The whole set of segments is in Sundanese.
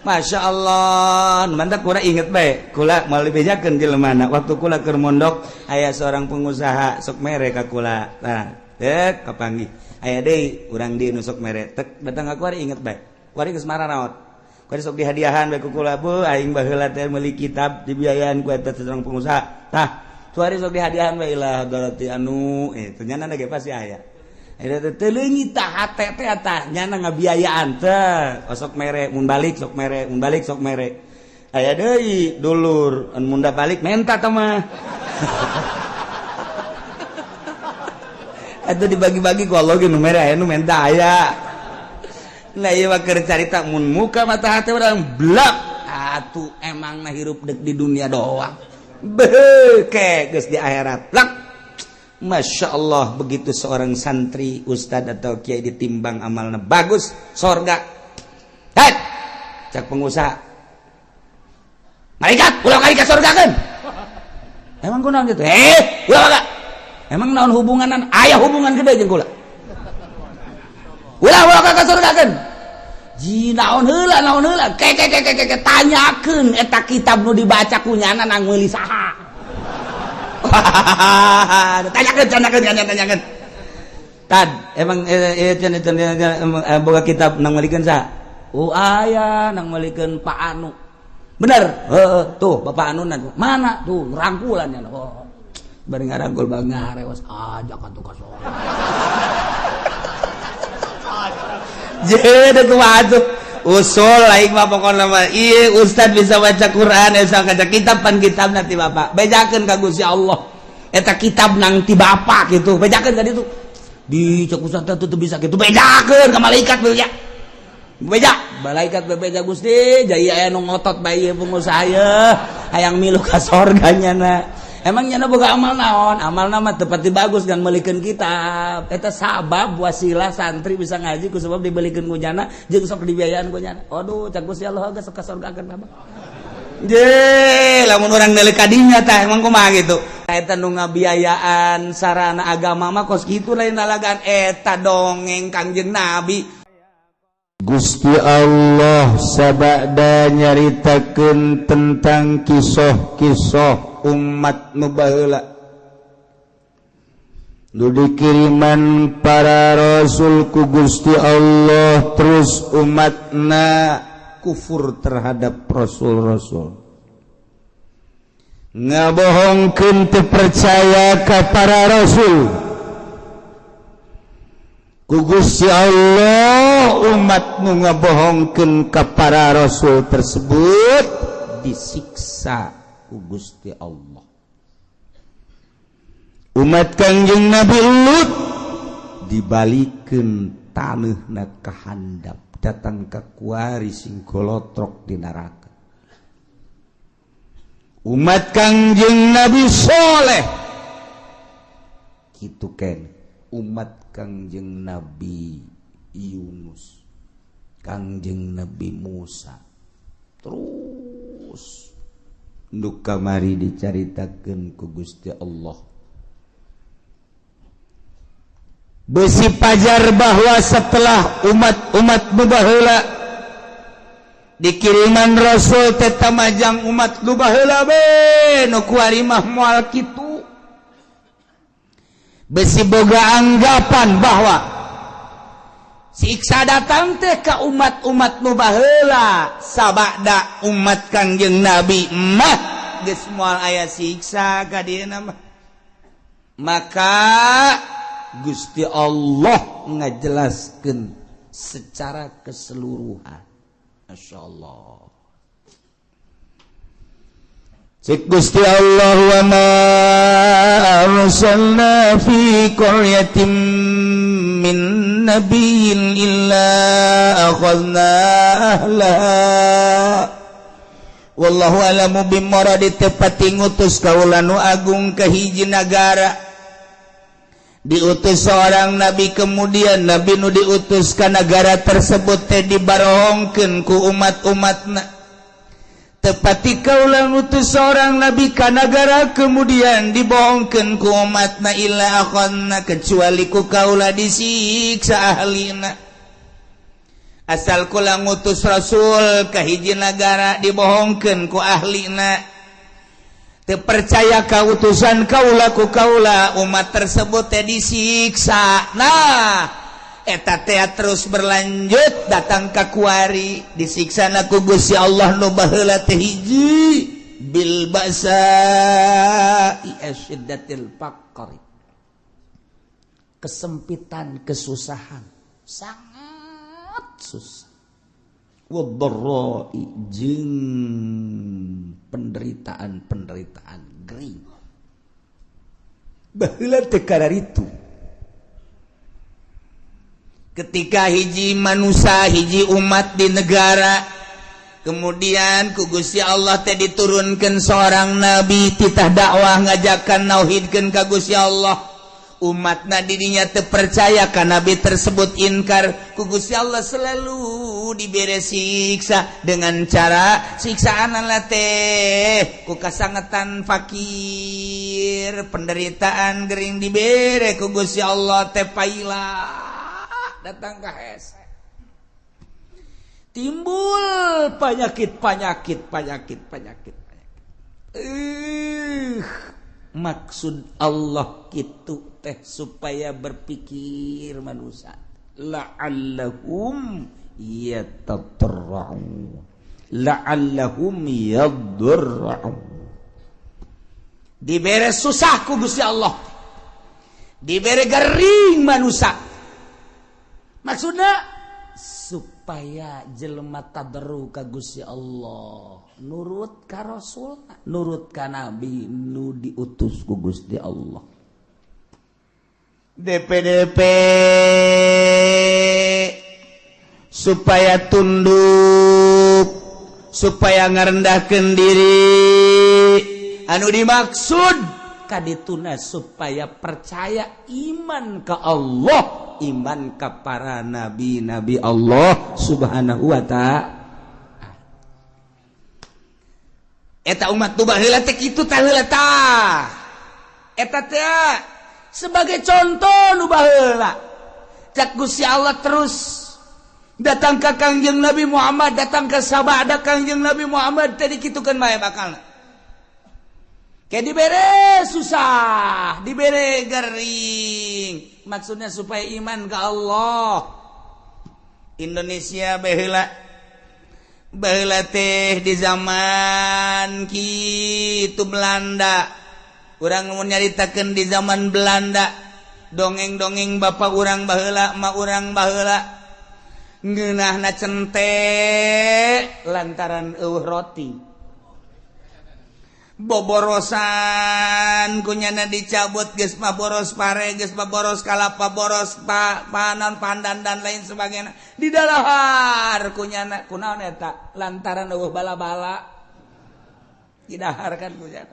Masya Allah mantap kula inget baik kula mau bejakeun jelema waktu kula keur mondok aya seorang pengusaha sok mere ka kula nah dek kapanggih aya deui urang di nu sok mere tek datang ka kuari inget baik kuari geus marah naon kuari sok dihadiahan bae ku kula bu aing baheula teh meuli kitab dibiayaan ku eta seorang pengusaha tah kuari sok dihadiahan bae lah galati anu ternyata ge pasti aya teleungi tah hate teh tah nyana ngabiayaan teh sok mere mun balik sok mere mun balik sok mere aya deui dulur mun da balik menta teh mah atuh dibagi-bagi ku Allah ge nu mere aya nu menta aya nah ieu mah keur carita mun muka mata hate urang blak atuh emang na hirup deuk di dunia doang beuke geus di akhirat blak. Masya Allah begitu seorang santri ustad atau kiai ditimbang amalnya bagus sorga cak pengusaha malaikat ulah kali ka sorga kan emang kunaon gitu ulah emang naon hubunganan aya hubungan gede jeung kula ulah ka sorga kan ji naon heula ke tanyakeun eta kitab nu dibaca ku nyana nang meuli saha tanyakan tad emang boga kitab nang malikeun saha aya nang malikeun Pak Anu bener tuh Bapak Anu mana tuh rangkulannya bari ngarangkul bang ngarewas ajak atuh ka sono jadi kumaha tuh usul lain mah pokokna mah ieu ustad bisa baca Quran bisa baca kitab pan kitab nanti Bapak bejakeun ka Gusti Allah eta kitab nang ti Bapak gitu bejakeun ka ditu di cek ustad teh bisa gitu bejakeun ka malaikat beja beja malaikat bebeja Gusti jai aya nu ngotot bae ieu pengusaha ieu hayang milu ka sorganya na emang nyana boga amal naon amalna mah teu pati bagus dan meulikeun kitab eta sabab wasilah santri bisa ngaji ku sebab dibelikeun ku nyana jeung sok dibiayaan ku nyana aduh cak Gusti Allah geus sok kasorgakeun Bapak je lamun urang neuleuh ka dinya tah emang kumaha gitu eta nu ngabiayaan sarana agama mah kos kitu lain nalagaan eta dongeng Kangjeng Nabi Gusti Allah sabada nyaritakeun tentang kisah-kisah umat nu baheula nu dikiriman para rasul ku Gusti Allah terus umatna kufur terhadap rasul-rasul ngabohongkeun teu percaya ka para rasul ku Gusti Allah umat nu ngabohongkeun ka para rasul tersebut disiksa ku Gusti Allah. Umat Kangjeng Nabi Lut dibalikeun taneuna ka handap datang ka kuari sing golotrok di neraka. Umat Kangjeng Nabi Soleh kitu ken umat Kangjeng Nabi Yunus Kangjeng Nabi Musa terus nu kamari dicaritakeun ku Gusti Allah besi pajar bahwa setelah umat-umat nu baheula dikiriman rasul teh tamajang umat nu baheula be nu kuari mah moal kitu besi boga anggapan bahwa siksa datang teh ka umat-umat nu baheula sabada umat Kangjeng Nabi mah geus moal aya siksa ka dieuna mah maka Gusti Allah ngajelaskeun secara keseluruhan masyaallah cik Gusti Allah wa ma arsalna fi qaryatin min nabiyyin illa akhadna ahlaha wallahu alamu bimuradi tepati ngutus kaula nu agung ka hiji nagara diutus seorang nabi kemudian nabi nu diutus ka negara tersebut teh dibarohongkeun ku umat-umatna tepati kaula ngutus seorang nabi ka negara kemudian dibohongkeun ku umatna illa akhadna kecuali ku kaula disiksa ahlina asal kula ngutus rasul ka hiji nagara dibohongkeun ku ahlina teu percaya ka utusan kaula ku kaula umat tersebut teh disiksa. Nah eta teh terus berlanjut datang ka kuari disiksana ku Gusti Allah nu baheula teh hiji bil ba'sa'i asyiddatil faqri, kesempitan, kesusahan, sangat susah, wadharra'i jeung penderitaan gering. Baheula teh kararitu ketika hiji manusia hiji umat di negara kemudian ku Gusti Allah teh diturunkeun seorang nabi titah dakwah ngajakan nauhidkeun ka Gusti Allah. Umatna didinya teu percaya ka nabi tersebut inkar ku Gusti Allah selalu dibere siksa dengan cara siksaan teh ku kasangetan fakir penderitaan gering dibere ku Gusti Allah teh paila datang ka hese timbul penyakit. Maksud Allah kitu teh supaya berpikir manusia la'allahum yatadarra'un la'allahum yadarra'un. Dibere susah ku Gusti Allah, dibere garing manusia, maksudnya supaya jelema tadarru ka Gusti Allah, nurut ka Rasul, nurut ka Nabi nu diutus ku Gusti Allah. DPDP supaya tunduk, supaya ngarendahkeun diri, anu dimaksud kadituna supaya percaya iman ka Allah, iman ka para nabi-nabi Allah subhanahu wa ta'ala. Eta umat tu baheula teh kitu tah heula tah. Eta teh sebagai contoh nu baheula. Cak Gusti Allah terus datang ka Kangjeng Nabi Muhammad, datang ka sabada Kangjeng Nabi Muhammad teh dikitukeun bae bakalna. Kayak dibere susah, dibere garing, maksudnya supaya iman ke Allah. Indonesia baheula teh di zaman kitu Belanda, urang mun nyaritakeun di zaman Belanda dongeng-dongeng bapak urang baheula ma urang baheula ngeunahna cente lantaran eueuh roti boborosan kunyana dicabut geus mah boros pare geus mah boros kalapa boros panon pandan dan lain sebagainya di dalahar kunyana kunaon eta lantaran eueuh bala-bala didaharkan kunyana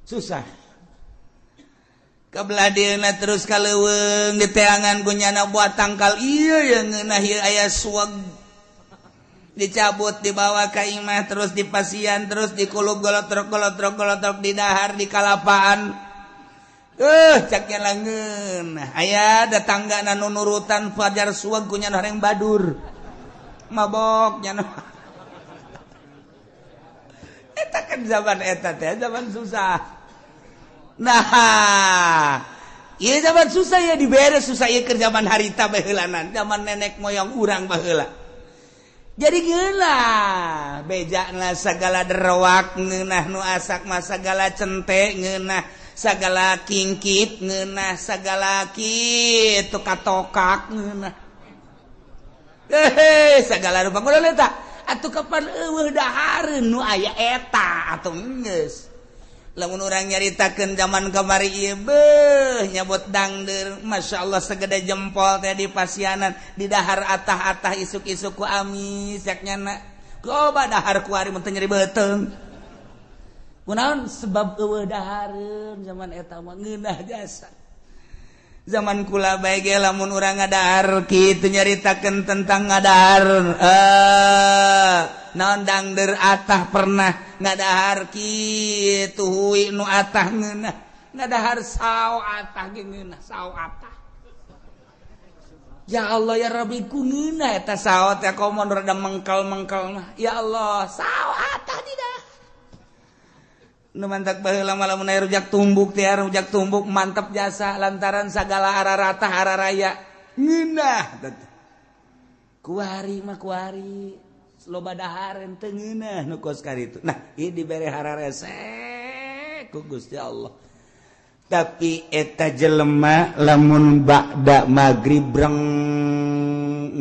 susah kabelah dieuna terus kaleuweung diteangan kunyana buat tangkal ieu yang ngeunah ieu aya suag dicabut dibawa ke imah terus dipasian terus dikulub golotrok di dahar di kalapaan caknya langeun aya da tanggana nu nurutan fajar suag kunya horeng badur mabok nya eta kan zaman eta teh zaman susah. Nah ieu zaman susah ya dibere susah ieu keur zaman harita baheulanan zaman nenek moyang urang baheula. Jadi ngeunah bejana sagala derowak ngeunah nu asak mah sagala cente ngeunah sagala kingkit ngeunah sagala kitu katokak ngeunah sagala rupa kudu eta atuh kapan eueuh dahareun nu aya eta atuh geus lamun urang nyaritakeun zaman kamari ieu beuh nyabot dangdeur masyaallah segede jempol teh di pasianan di dahar atah-atah isuk-isuk ku amis yak nyana loba dahar ku ari mun teu nyeri beuteung kunaon sebab eueuh dahareun zaman eta mah ngeunah jasa zaman kula bae ge lamun urang ngadahar kitu nyaritakeun tentang ngadahar naon dangdeur atah pernah ngadahar kitu huwi nu atah ngeunah ngadahar sao atah ge ngeunah sao atah ya Allah ya Rabbi kunina eta saot ya komo rada mengkal mah ya Allah saot tadi dah nu mantak baheula lamun aya rujak tumbuk teh rujak tumbuk mantap jasa lantaran sagala ararata araraya ngeunah kuari mah kuari loba dahar teu ngeunah nu kos kaditu nah ieu dibere hararese ku Gusti Allah tapi eta jelema lamun ba'da magrib breng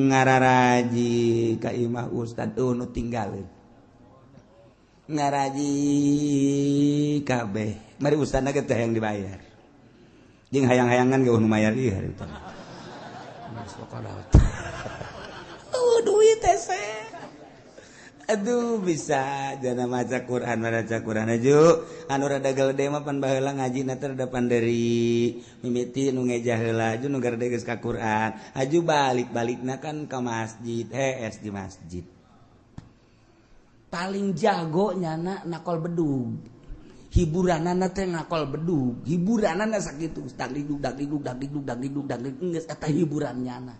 ngararaji ka imah ustad nu tinggalin ngaraji kabeh mari ustadna ge teh yang dibayar jeung hayang-hayangan ge nu mayar ieu harita duit teh aduh bisa jana maca Quran aju anu rada gede mah pan baheula ngajina teh depan dari mimiti nu ngejah heula aju nu gede geus ka Quran aju balik-balikna kan ka masjid es di masjid paling jago nyana nakol bedug hiburanana teh nakol bedug hiburanana sakitu dagdugdug geus eta hiburan nyana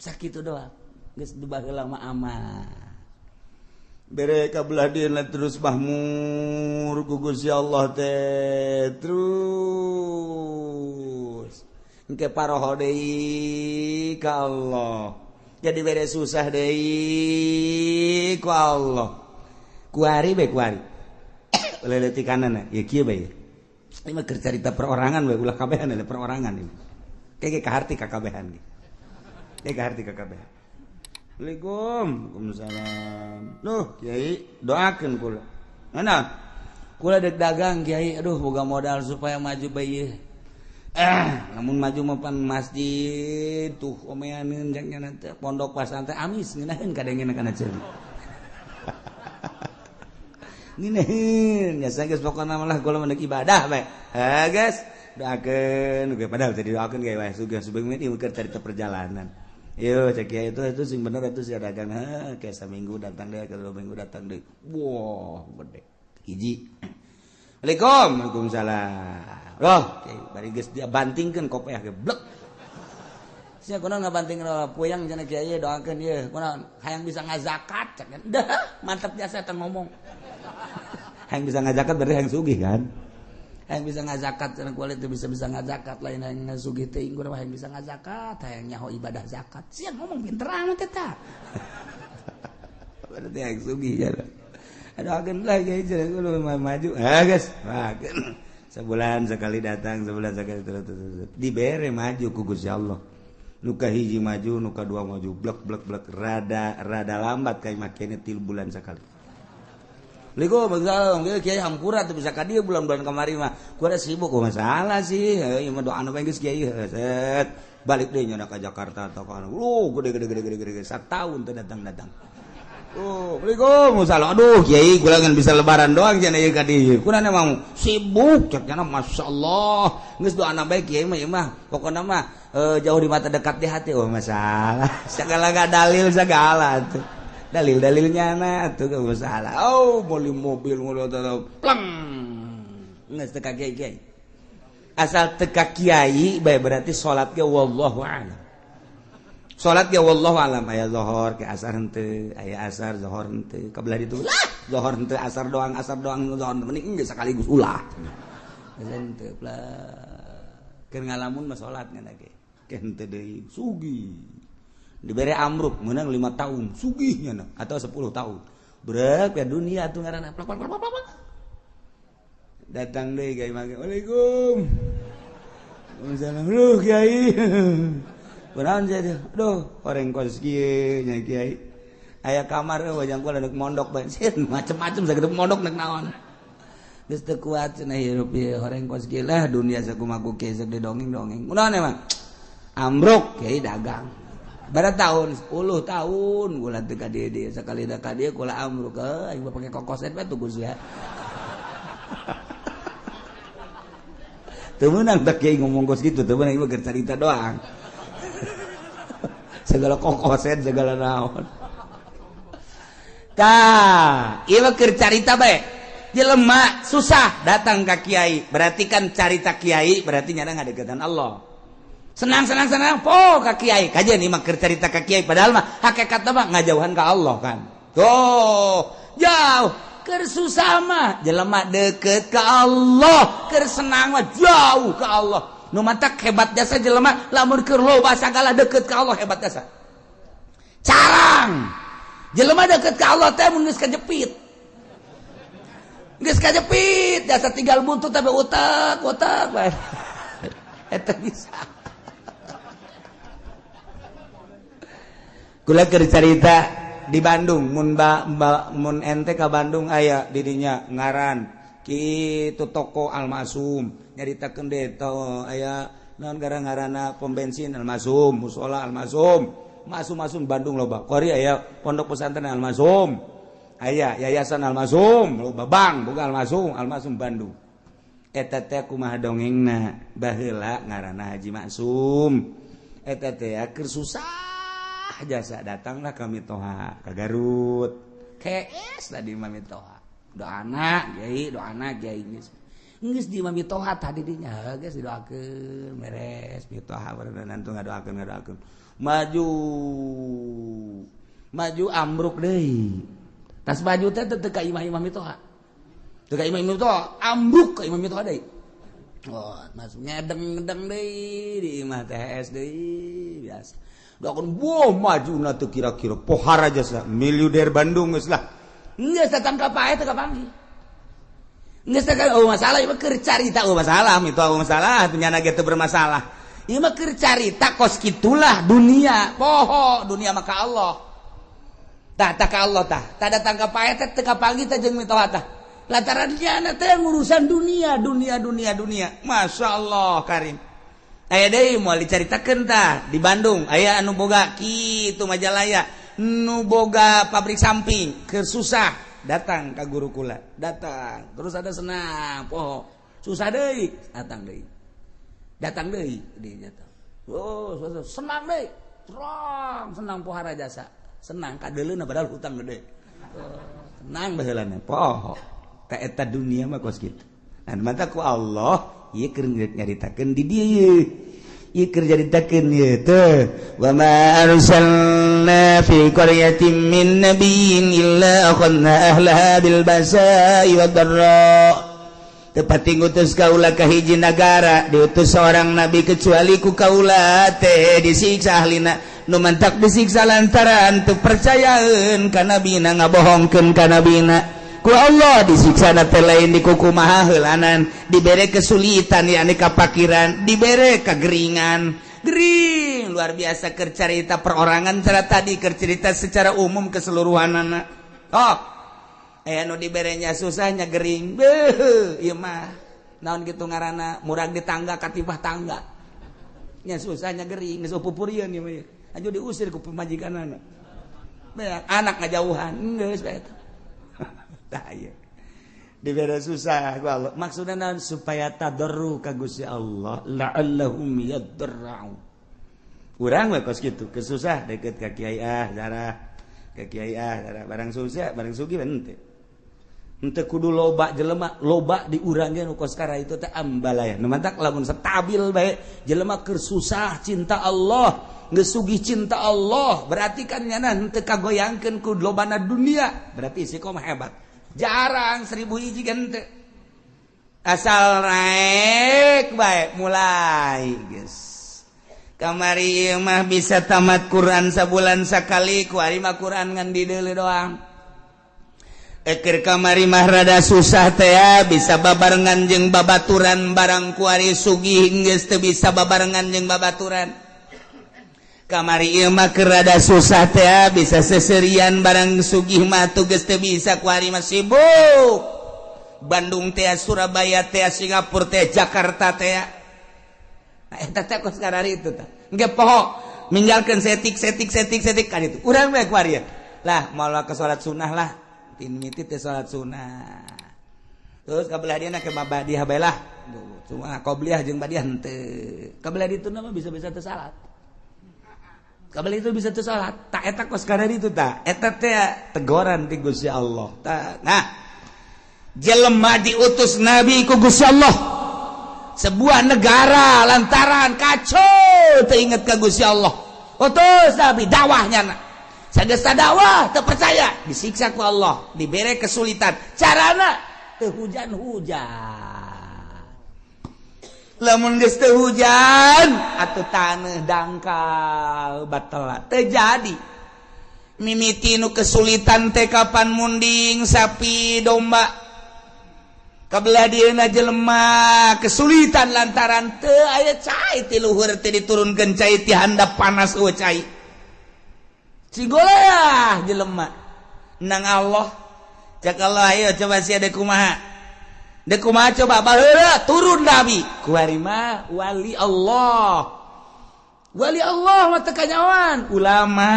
sakitu doang geus di baheula mah aman bere kabelah dieuna terus mahmur ku Gusti Allah teh terus engke paroho deui ka Allah jadi bere susah deui ku Allah kuari leleti kanan ya kieu bae ini mah keur carita perorangan bae ulah kabehan ada perorangan ini keke kaharti kakabehan ge keke kaharti kakabehan Waalaikumsalam. Duh, Kiai, doakeun kula. Mana? Kula dek dagang Kiai, aduh boga modal supaya maju bae. Namun maju mah pan masjid tuh omeaneun jangnya teh pondok pesantren amis ngeunaheun kadengena kana ceuk. Ngeunaheun, nya geus pokona mah kula mah ibadah bae. Ha, guys, doakeun ge padahal tadi doakeun ge wae sugeng-sugeng mah ieu keur carita perjalanan. Yo cek ya itu sing bener itu sih dagang kayak seminggu datang deh kedua minggu datang deh wah gede hiji Waalaikumsalam loh bari geus dia bantingkeun kopiah ge blek sia kunaon ngabantingkeun puyang cenah kieu doakeun ieu kunaon hayang bisa ngazakat cek dah mantap jasa eta ngomong hayang bisa ngazakat berarti hayang sugih kan yang bisa ngazakat cenah kulit itu bisa ngazakat lain yang sugih teh inggur mah yang bisa ngazakat hayang nyaho ibadah zakat sia ngomong pinter amat eta berarti yang sugih ya aduh lah ya cenah kudu maju guys sebulan sekali datang sebulan sekali terus dibere maju ku Gusti Allah nu kahiji maju nu kadua maju blek rada lambat kayak makanya 3 bulan sekali Ligo masalah dia kiai hampura tuh bisa kadieu bulan-bulan kemarin mah gua ada sibuk kok masalah sih ieu mah doa anu geus kiai set balik deui nya ka Jakarta atau ka gede satahun teh datang Assalamualaikum masalah aduh kiai kula ngan bisa lebaran doang cenah ieu ka dieu kunaon emang sibuk cenah masyaallah geus doana bae kiai mah pokona mah jauh di mata dekat di hati masalah segala dalil segala tuh dalil-dalilnya na tuh gak masalah beli mobil plang nggak teka kiai asal teka kiai baik berarti sholat ke wallahu a'lam sholat ke wallahu a'lam aya zuhur ke asar henteu aya asar zuhur henteu kabelah ditu lah zuhur henteu asar doang zuhur mending geus sekaligus ulah henteu lah keur ngalamun mah sholat ngana ge ke henteu deui sugi diberi amruk menang 5 tahun sugihnya nah, atau 10 tahun berapa ya dunia tuh ngaranna plak datang deh kiai mage Waalaikum Waalaikumsalam lu kiai kunaon jadi aduh orang kos kieu nya kiai aya kamar wajang kula neuk mondok bae macem-macem sagede mondok neuk naon geus teu kuat cenah hirup ieu orang kos kieu lah dunia sakumaha kiai sagede dongeng kunaon emang amruk kiai dagang Bara tahun 10 tahun gula teu ka dieu sakali da ka dieu kula amruk aing pake kokoset we tuh Gus ya. Teu meunang tak kiai ngomong kos kitu teu meunang ieu keur carita doang. Segala kokoset segala naon. Tah, ieu keur carita bae. Jelema susah datang ka kiai, berarti kan carita kiai berarti nyana ngadeukeutan Allah. senang po ka kiai kajian ieu mah keur carita ka kiai padahal mah hakikatna mah ngajauhan ka Allah kan. Jauh keur susah mah jelema deukeut ka Allah, keur senang mah jauh ka Allah. Nu matak hebat jasa jelema lamun keur loba sagala deukeut ka Allah hebat jasa. Carang jelema deukeut ka Allah teh mun geus kajepit. Geus kajepit jasa tinggal buntut tapi utek bae. Eta bisa. Kula keur carita di Bandung mun ente ka Bandung aya di dinya ngaran kitu toko Al-Masum nyaritakeun deui aya naon ngaranna pom bensin Al-Masum, musola Al-Masum, masum Bandung loba. Kori aya pondok pesantren Al-Masum, aya yayasan Al-Masum loba bang boga Al-Masum Bandung. Eta teh kumaha dongengna baheula ngaranna Haji Maksum. Eta teh keur susah jasa datanglah ka Mitoha ka Garut kees tadi mah Mitoha doana kiai geus di Mitoha tadi dinya geus didoakeun beres Mitoha barengan tuh ngadoakeun maju ambruk deui tas maju teh teu ka imah Mitoha teu ka imah Mitoha ambruk ka imah Mitoha deui masuk ngedeng deui di imah THS deui biasa. Dokon maju na teu kira-kira pohar aja sa miliuder Bandung geus lah. Geus datang ka pae teu kapanggih. Geus teh masalah ieu mah keur carita masalah itu masalah nyana ge teu bermasalah. Ieu mah keur carita kos kitulah dunia. Poho dunia mah ka Allah. Tah ka Allah tah. Tah datang ka pae teh teu kapanggih teh jeung mitoha tah. Lantaran nyana teh urusan dunia. Masyaallah Karim. Aya deui moal dicaritakeun tah di Bandung aya anu boga kitu Majalaya nu boga pabrik samping keur susah datang ka guru kula datang terus ada senang poho susah deui datang deui dia datang senang deui senang pohara jasa senang kadeuleuna padahal hutang gede senang baheulana poho ka eta dunia mah kos kitu nah mata ku Allah ieu keur nyaritakeun di dieu ieu keur nyaritakeun ieu teh wa ma arsalna fi qaryatin min nabiyyin illa akhadna ahlaha bil basa'i wad dharra tepati ngutus kaula ka hiji nagara diutus seorang nabi kecuali ku kaula teh disiksa ahlina nu mantak disiksa lantaran teu percayaeun ka nabina ngabohongkeun ka nabina ku Allah disiksa na teh lain di kukumaha heulanan dibere kesulitan yakni kapakiran dibere kageringan gering luar biasa keur carita perorangan cara tadi keur cerita secara umum keseluruhanana anu diberenya susahnya gering ieu mah naon kitu ngaranna murag di tangga katibah tangga nya susahnya gering geus pupurieun ieu mah aju diusir ku pemajikanana anak ngajauhan geus bae diberi susah ku Allah maksudna naon supaya tadarru ka Gusti Allah la'allahum yadarra'u urang we kos kitu kesusah deket ka kiai darah ka kiai darah barang susah barang sugih henteu kudu loba jelema loba diurangkeun nu kos kara itu teh ambalaya nu mantak lamun stabil bae jelema keur susah cinta Allah geus sugih cinta Allah berarti kan nyana henteu kagoyangkeun ku lobana dunia berarti istiqomah hebat jarang 1000 hiji kan asal naik baik mulai guys kamari mah bisa tamat Quran sabulan sakali ku ari mah Quran ngan di deuleu doang eker kamari mah rada susah teh bisa babarengan jeung babaturan barang ku ari sugih geus teu bisa babarengan jeung babaturan kamari ieu mah keur rada susah teh bisa seserian barang sugih mah tugas teh bisa ku ari mah sibuk Bandung teh Surabaya teh Singapura teh Jakarta teh eta teh kos karari itu tah engke poho minggalkeun setik kan itu urang bae ku ari lah moal ke salat sunah lah tin miti teh salat sunah terus kabelah dieu na ke mabadiah bae lah cuma qobliyah jeung badiah henteu kabelah ditu mah bisa-bisa teu salat kabel itu bisa tuh salat tak eta kos karari itu tak eta teh teguran ti Gusti Allah nah jelema diutus nabi ku Gusti Allah sebuah negara lantaran kacau teringat ka Gusti Allah. Utus Nabi dakwahnya sagesta dakwah teu percaya disiksa ku Allah, dibere kesulitan. Carana teu hujan-hujan. Lamun geus teu hujan atuh taneuh dangkal batal teu jadi. Mimiti nu kesulitan teh kapan munding sapi domba kabelah dieuna jelema kesulitan lantaran teu aya cai ti luhur teh diturunkeun cai ti handap panas eueuh cai cigoleh jelema nang Allah cak Allah ayo coba sia deuk kumaha coba baheula turun Nabi kuari mah wali Allah mah teu kanyawan ulama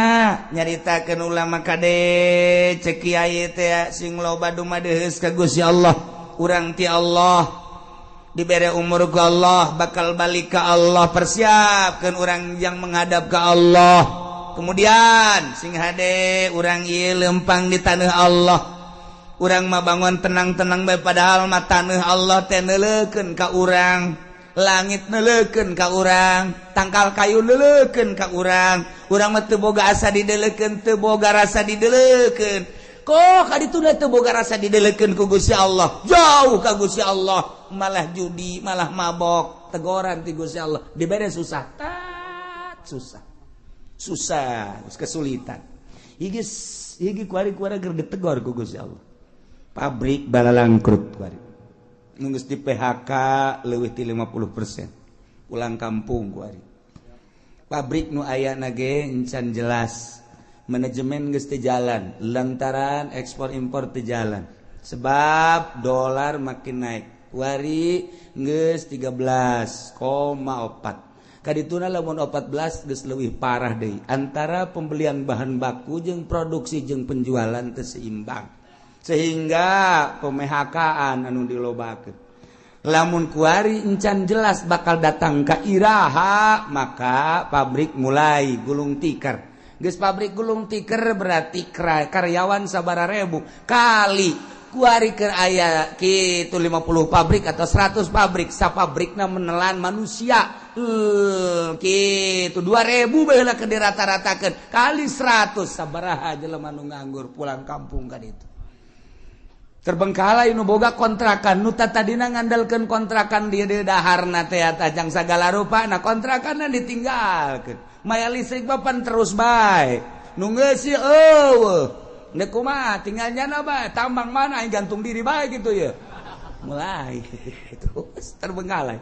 nyaritakeun ulama kade cek kiai teh sing loba dumadeheus ka Gusti Allah urang ti Allah dibere umur ku Allah bakal balik ka Allah persiapkeun urang yang menghadap ka Allah kemudian sing hade urang ieu lempang di taneuh Allah urang mah bangun tenang-tenang bae padahal mah taneuh Allah teh neuleukeun ka urang langit neuleukeun ka urang tangkal kayu neuleukeun ka urang mah teu boga asa dideuleukeun teu boga rasa dideuleukeun kok kaditu teu boga rasa dideuleukeun ku Gusti Allah jauh ka Gusti Allah malah judi malah mabok tegoran ti Gusti Allah dibere susah kesulitan hiji kuari-kuari keur ditegor ku Gusti Allah pabrik balalang krut kuari nunggus di PHK leuwih ti 50% ulang kampung kuari pabrik nu aya ge encan jelas manajemen geus teu jalan lantaran ekspor impor teu jalan sebab dolar makin naik kuari geus 13,4 kadituna lamun 14 geus leuwih parah deui antara pembelian bahan baku jeung produksi jeung penjualan teu seimbang sehingga PMHK-an anu dilobakeun lamun kuari encan jelas bakal datang ka iraha maka pabrik mulai gulung tikar geus pabrik gulung tikar berarti karyawan sabaraha ribu kali kuari keur aya kitu 50 pabrik atau 100 pabrik sapabrikna menelan manusia kitu 2000 baheula keur dirata-ratakeun kali 100 sabaraha jelema nu nganggur pulang kampung ka ditu terbengkalai nu boga kontrakan nu tadina ngandalkeun kontrakan di daharna teh tajang sagala rupa na kontrakanna ditinggalkeun maya listrik papan terus bae nu geus eueuh nek kumaha tinggal nyana bae tambang mana yang gantung diri bae gitu ya mulai terus terbengkalai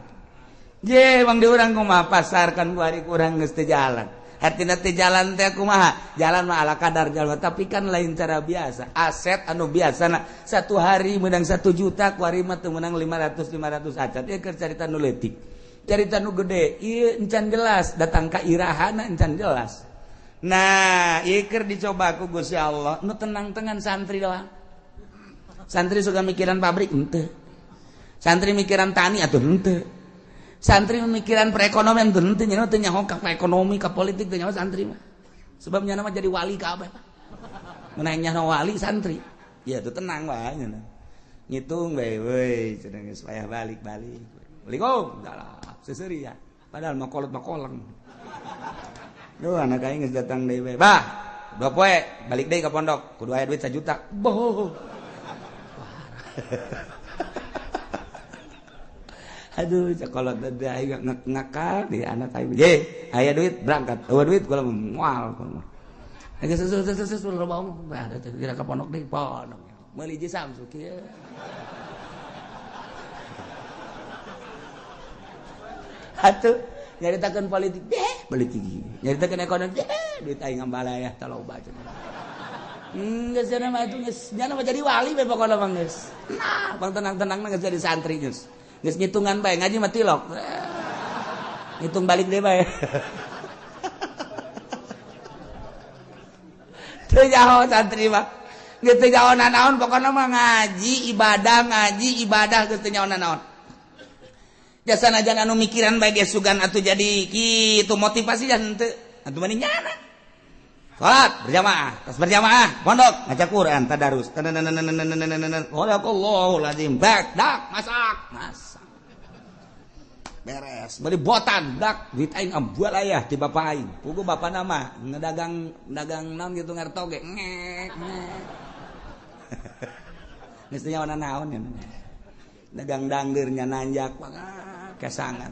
ye mang di urang kumaha pasarkan kuari kurang geus teu jalan artina teh jalan teh kumaha jalan mah ala kadar jalan tapi kan lain cara biasa aset anu biasana satu hari menang 1 juta kuari mah teu menang 500 acat ieu keur carita nu leutik carita nu gede ieu encan jelas datang ka irahana encan jelas nah ieu keur dicoba ku Gusti Allah nu tenang-tenang santri doang santri suka mikiran pabrik henteu santri mikiran tani atuh henteu santri memikiran perekonomian teu nya teu nyaho ka ekonomi ka politik teu nyaho santri mah sebab nya mah jadi wali kabeh mah mun aya nyaho wali santri ya tuh tenang wae nya ngitung bae we cenah geus payah balik Assalamualaikum seuseuria padahal mah kolot-koleng duh anak aing geus datang deui bae bah 2 poe balik deui ka pondok kudu aya duit 1 juta boh aduh cakolot teh aing ngakal di anak aing ye aya duit berangkat eueuh duit kula moal geus seus loba omong ada teh kira ka pondok deui pondok meuli ji Samsu kieu atuh nyaritakeun politik balik gigi nyaritakeun ekonomi duit aing ngambalayak taloba cenah geus cenah mah atuh geus nya mah jadi wali bae pokona mah geus nah bang tenang-tenang geus jadi santri geus geus ngitungan bae ngaji mah tilok ngitung balik deh bae teu nyaho santri mah geus teu nyaho naon pokona mah ngaji ibadah geus teu nyaho naon jasana jan anu mikiran bae geus sugan atuh jadi kitu motivasi jan teu atuh mani nyana salat berjamaah pondok ngaca Quran tadarus Allahu lazim dak masak beres beli botan dak duit aing ambual aya ti bapak aing pugu bapak nama ngedagang naon gitu ngertoge ngek geus teu nyawana naon ya dagang dangdeurnya nanjak kesangan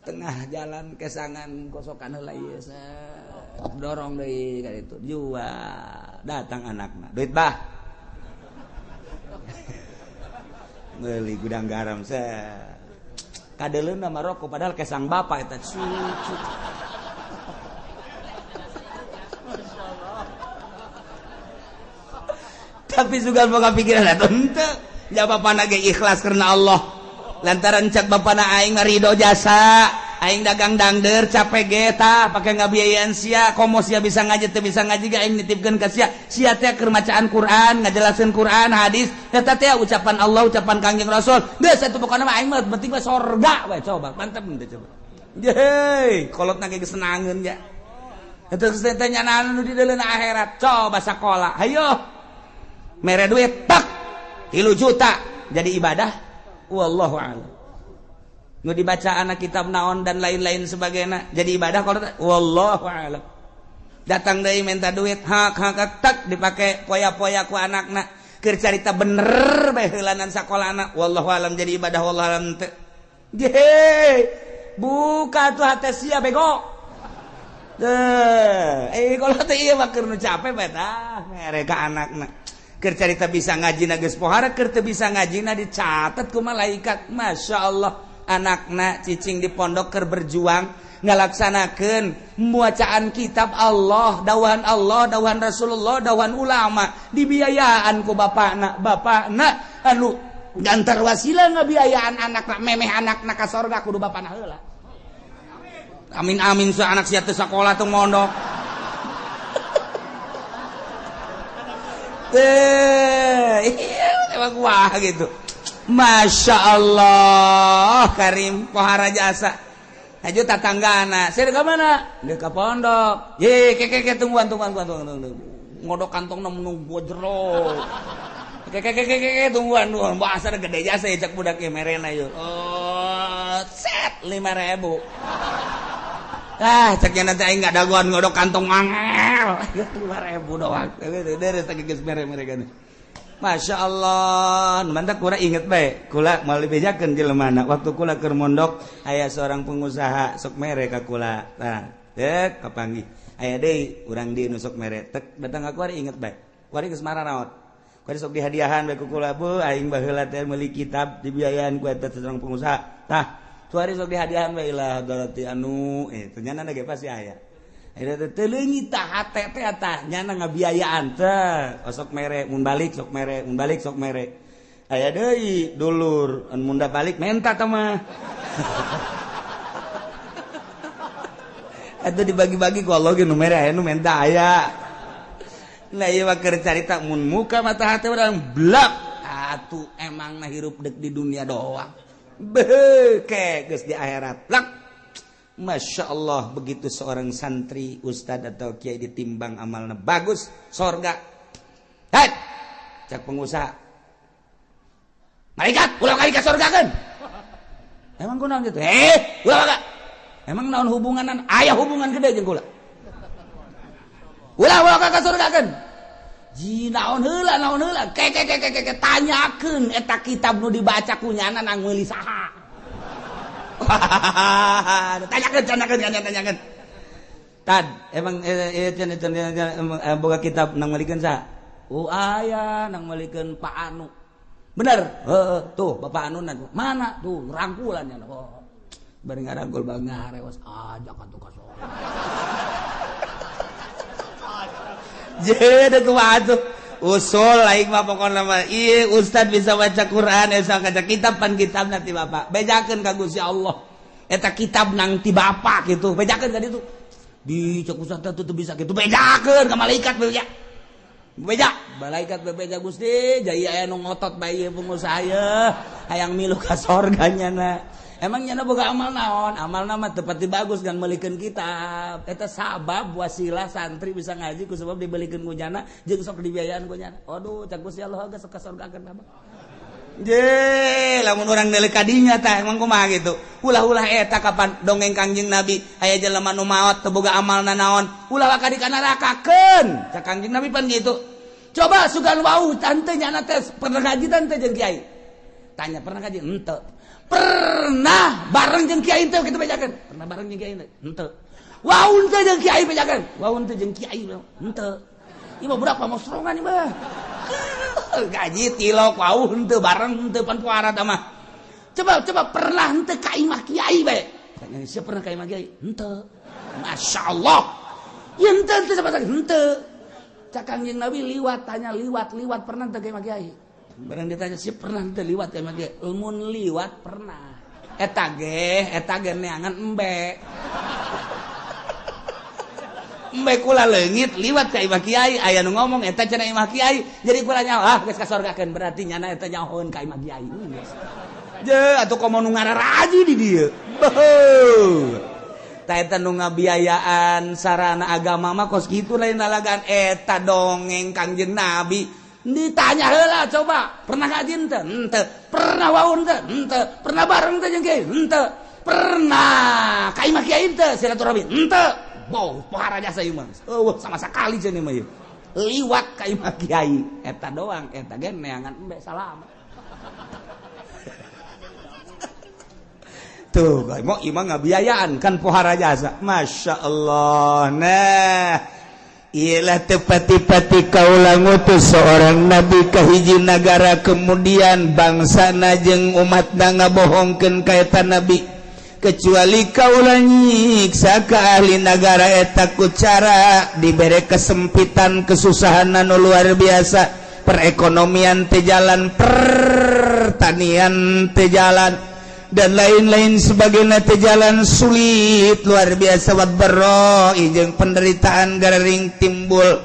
tengah jalan kesangan kosokan heula ieu dorong deui ka ditu jual datang anakna duit bah meuli gudang garam kadeleun mah rokok padahal kesang bapak eta cucu tapi juga boga pikiran atuh henteu ya bapana ge ikhlas karena Allah lantaran cak bapana aing mah ridho jasa aing dagang dangdeur capek ge tah pake ngabiayaan sia komo sia bisa ngaji teu bisa ngaji ge aing nitipkeun ka sia teh keur macaan Quran ngajelaskeun Quran hadis eta teh ucapan Allah ucapan Kangjeng Rasul geus atuh pokona mah aing mah penting mah sorga we coba mantep teh coba yeay kolotna ge senangeun ya eta teh nyanaan nu di deuleuh akhirat coba sakola hayo mere duit tak 3 juta jadi ibadah wallahu a'lam nu dibaca anak kitab naon dan lain-lain sebagainya jadi ibadah kalau wallahu a'lam datang deui minta duit hak tak dipake poya-poya ku anakna keur carita bener bae heulanan sakolana wallahu a'lam jadi ibadah wallahu a'lam teu buka tuh hate sia bego kalau teh ieu mah keur nu capek bae tah mere ka anakna keur carita bisa ngajina geus pohara keur teu bisa ngajina dicatet ku malaikat masyaallah anakna cicing di pondok keur berjuang ngalaksanakeun bacaan kitab Allah dawahan Rasulullah dawahan ulama dibiayaan ku bapakna anu gantar wasilah ngabiayaan anakna memeh anakna ka sorga kudu bapana heula amin so anak sia teu sakola teu mondok emang wah gitu Masya Allah Karim pohara jasa aja tatanggana saya ke mana dia ke pondok ye keke tungguan ngodok kantong nemu bojro keke tungguan bahasa gede jasa cek budak merena yuk set 5.000 ceknya nanti aing nggak daguan ngodok kantong angel 5.000 doang dari geus mere-mere kan Masya Allah mantap kula inget bae kula mau bejakeun jelemana waktu kula keur mondok aya seorang pengusaha sok mere ka kula nah dek kapanggih aya deui urang di nu sok mere tek datang ka kula inget bae kuari geus marah naon kuari sok dihadiahan bae ku kula bu aing baheula teh meuli kitab dibiayaan ku eta seorang pengusaha tah suari sok dihadiahan bae lah berarti anu ternyata ge pasti aya eta teh leungit tah hate teh tah nyana ngabiayaan teh sok mere mun balik sok mere aya deui dulur mun balik menta teh mah eta dibagi-bagi ku Allah ge nu mere aya nu menta aya nah ieu mah keur carita mun muka mata hate urang blak atuh emang na hirup deuk di dunia doang beuke geus di akhirat lak Masya Allah begitu seorang santri ustad atau kiai ditimbang amalnya bagus sorga cak pengusaha malaikat ulah kali ka sorga kan emang kunaon gitu ulah kagak emang naon hubunganan aya hubungan gede jeung kula ulah ka sorga kan ji naon heula ke tanyakeun eta kitab nu dibaca ku nyana nang meuli saha tanyakan tad emang boga kitab nang malikeun saha aya nang malikeun Pak Anu bener tuh Bapak Anu mana tuh rangkulannya bari ngarangkul banget ngarewas aja kan tuh kasor jadi tuh usul lain mah pokokna mah ieu ustad bisa baca Quran bisa baca kitab pan kitab nanti bapak bejakeun ka Gusti Allah eta kitab nang ti bapak gitu bejakeun ka ditu di cek ustad teh bisa gitu bejakeun ka malaikat beja malaikat bebeja Gusti jai aya nu ngotot bae ieu pengusaha ieu hayang milu ka sorganya na emang nyana boga amal naon amalna mah teu pati bagus ngan meulikeun kitab eta sabab wasilah santri bisa ngaji ku sebab dibelikeun ku nyana jeung sok dibiayaan ku nyana aduh cak Gusti Allah geus sok ka sorgakeun abah Je lamun urang neuleuh kadinya tah emang kumaha gitu. Ulah-ulah eta kapan dongeng Kangjeng Nabi aya jelema nu maot teu boga amalna naon, ulah ka di nerakakeun. Cak Kangjeng Nabi pan gitu. Coba sugan wau tante nyana teh pernah ngaji tante jeung kiai. Tanya pernah ngaji? Henteu. Pernah bareng jeung kiai teh kitu bejakeun. Pernah bareng jeung kiai teh? Henteu. Wau teh jeung kiai bejakeun. Wau teh jeung kiai henteu. Ieu mah budak pamosrongan ieu mah. Gaji tilok wau henteu bareng henteu pan puara tah mah. Coba pernah henteu ka imah kiai bae. Tanya siapa pernah ka imah kiai? Henteu. Masyaallah. Ya henteu sabada henteu. Cak Kangjeng Nabi liwat tanya liwat pernah henteu ka imah kiai? Barang ditanya siapa pernah henteu liwat ka imah kiai? Mun liwat pernah. Eta ge neangan embe. Embe kula leungit liwat ka imah kiai aya nu ngomong eta cenah imah kiai jadi kula nyawa geus kasorgakeun berarti nyana eta nyahoeun ka imah kiai je atuh komo nu ngararaji di dieu tah eta nu ngabiayaan sarana agama mah kos kitu lain nalagan eta dongeng Kangjeng Nabi ditanya heula coba pernah ngaji henteu henteu pernah waun henteu henteu pernah bareng teh jeung kiai henteu pernah ka imah kiai henteu silaturahmi henteu. Boh, pohara jasa ieu mah. Sama sekali cenah mah ieu. Liwat ka imah kiai eta doang, eta ge neangan embe salam. Tuh, mau imah ngabiayaan kan pohara jasa. Masya Allah. Nah, ialah tepati-pati kaula ngutus seorang nabi ka hiji nagara kemudian bangsana jeung umatna ngabohongkeun ka eta nabi. Kecuali kaula nyiksa ka ahli nagara eta ku cara dibere kesempitan kesusahan anu luar biasa perekonomian teu jalan pertanian teu jalan dan lain-lain sebagainya teu jalan sulit luar biasa wadbarro jeung penderitaan garering timbul